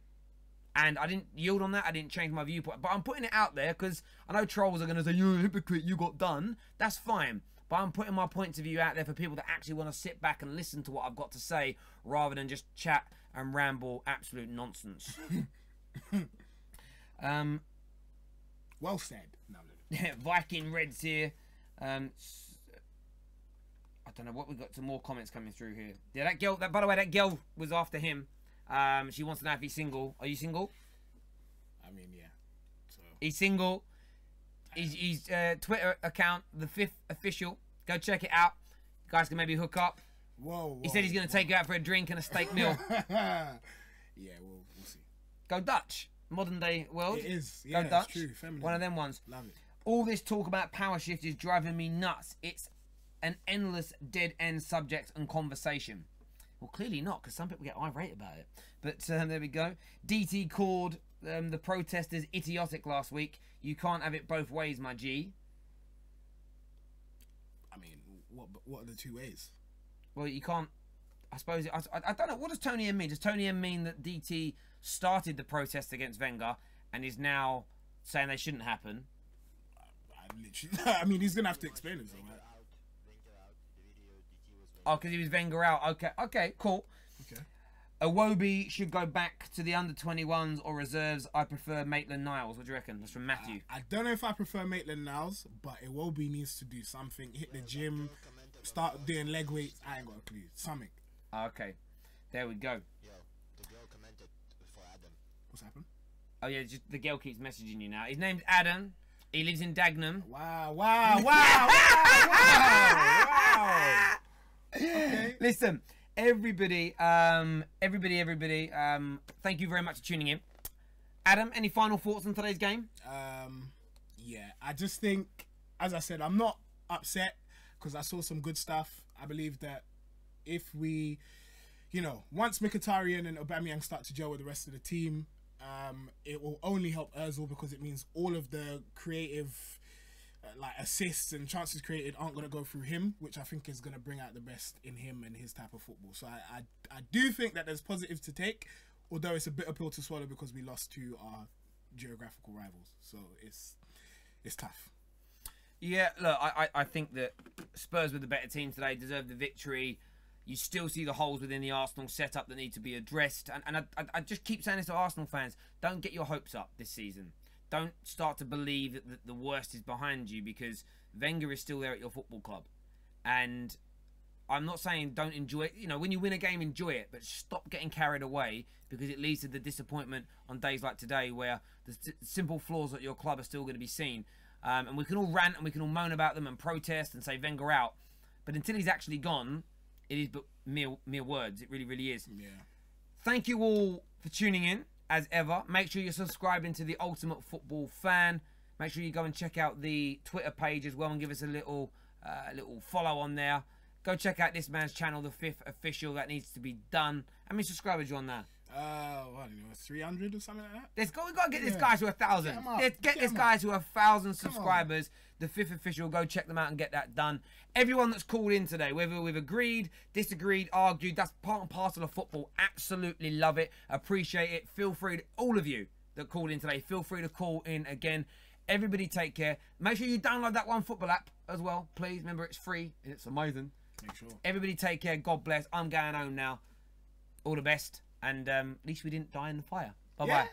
And I didn't yield on that. I didn't change my viewpoint. But I'm putting it out there because I know trolls are going to say, you're a hypocrite, you got done. That's fine. But I'm putting my points of view out there for people that actually want to sit back and listen to what I've got to say rather than just chat and ramble absolute nonsense. Well said. No. Viking Reds here. I don't know what we got. Some more comments coming through here. Yeah, that girl. By the way, that girl was after him. She wants to know if he's single. Are you single? I mean, yeah. So he's single. His Twitter account, the 5th official. Go check it out. You guys can maybe hook up. Whoa. He said he's going to take you out for a drink and a steak meal. Yeah, we'll see. Go Dutch. Modern day world. It is. Yeah, Go Dutch. It's true. Feminine. One of them ones. Love it. All this talk about power shift is driving me nuts. It's an endless dead end subject and conversation. Well, clearly not, because some people get irate about it. But there we go. DT called the protesters idiotic last week. You can't have it both ways, my G. I mean, what are the two ways? Well, you can't. I suppose. I don't know. What does Tony M mean? Does Tony M mean that DT started the protest against Wenger and is now saying they shouldn't happen? I mean, he's gonna have to explain himself. Right? Oh, because he was Wenger out. Okay, cool. Okay. Iwobi should go back to the under-21s or reserves. I prefer Maitland-Niles. What do you reckon? That's from Matthew. I don't know if I prefer Maitland-Niles, but Iwobi needs to do something. Hit the gym, start doing leg weights. I ain't got a clue. Something. Okay, there we go. Yo, the girl commented for Adam. What's happened? Oh yeah, just the girl keeps messaging you now. His name's Adam. He lives in Dagenham. Wow. Okay. Listen, everybody, thank you very much for tuning in. Adam, any final thoughts on today's game? Yeah, I just think, as I said, I'm not upset because I saw some good stuff. I believe that if we, once Mkhitaryan and Aubameyang start to gel with the rest of the team, it will only help Ozil because it means all of the creative assists and chances created aren't going to go through him, which I think is going to bring out the best in him and his type of football. So I do think that there's positives to take, although it's a bitter pill to swallow because we lost to our geographical rivals. So it's tough. Yeah, look, I think that Spurs were the better team today, deserved the victory. You still see the holes within the Arsenal setup that need to be addressed. And I just keep saying this to Arsenal fans, don't get your hopes up this season. Don't start to believe that the worst is behind you, because Wenger is still there at your football club. And I'm not saying don't enjoy it. You know, when you win a game, enjoy it. But stop getting carried away, because it leads to the disappointment on days like today, where the simple flaws at your club are still going to be seen. And we can all rant and we can all moan about them and protest and say Wenger out. But until he's actually gone, it is but mere words. It really, really is. Yeah. Thank you all for tuning in, as ever. Make sure you're subscribing to the Ultimate Football Fan. Make sure you go and check out the Twitter page as well and give us a little follow on there. Go check out this man's channel, The Fifth Official. That needs to be done. How many subscribers are you on there? I don't know, 300 or something like that. We've got to get this guy to 1,000. Let's get this guy to 1,000 subscribers. The Fifth Official. Go check them out and get that done. Everyone that's called in today, whether we've agreed, disagreed, argued, that's part and parcel of football. Absolutely love it. Appreciate it. Feel free to, all of you that called in today, feel free to call in again. Everybody take care. Make sure you download that OneFootball app as well, please. Remember, it's free and it's amazing. Make sure. Everybody take care. God bless. I'm going home now. All the best. And at least we didn't die in the fire. Bye-bye.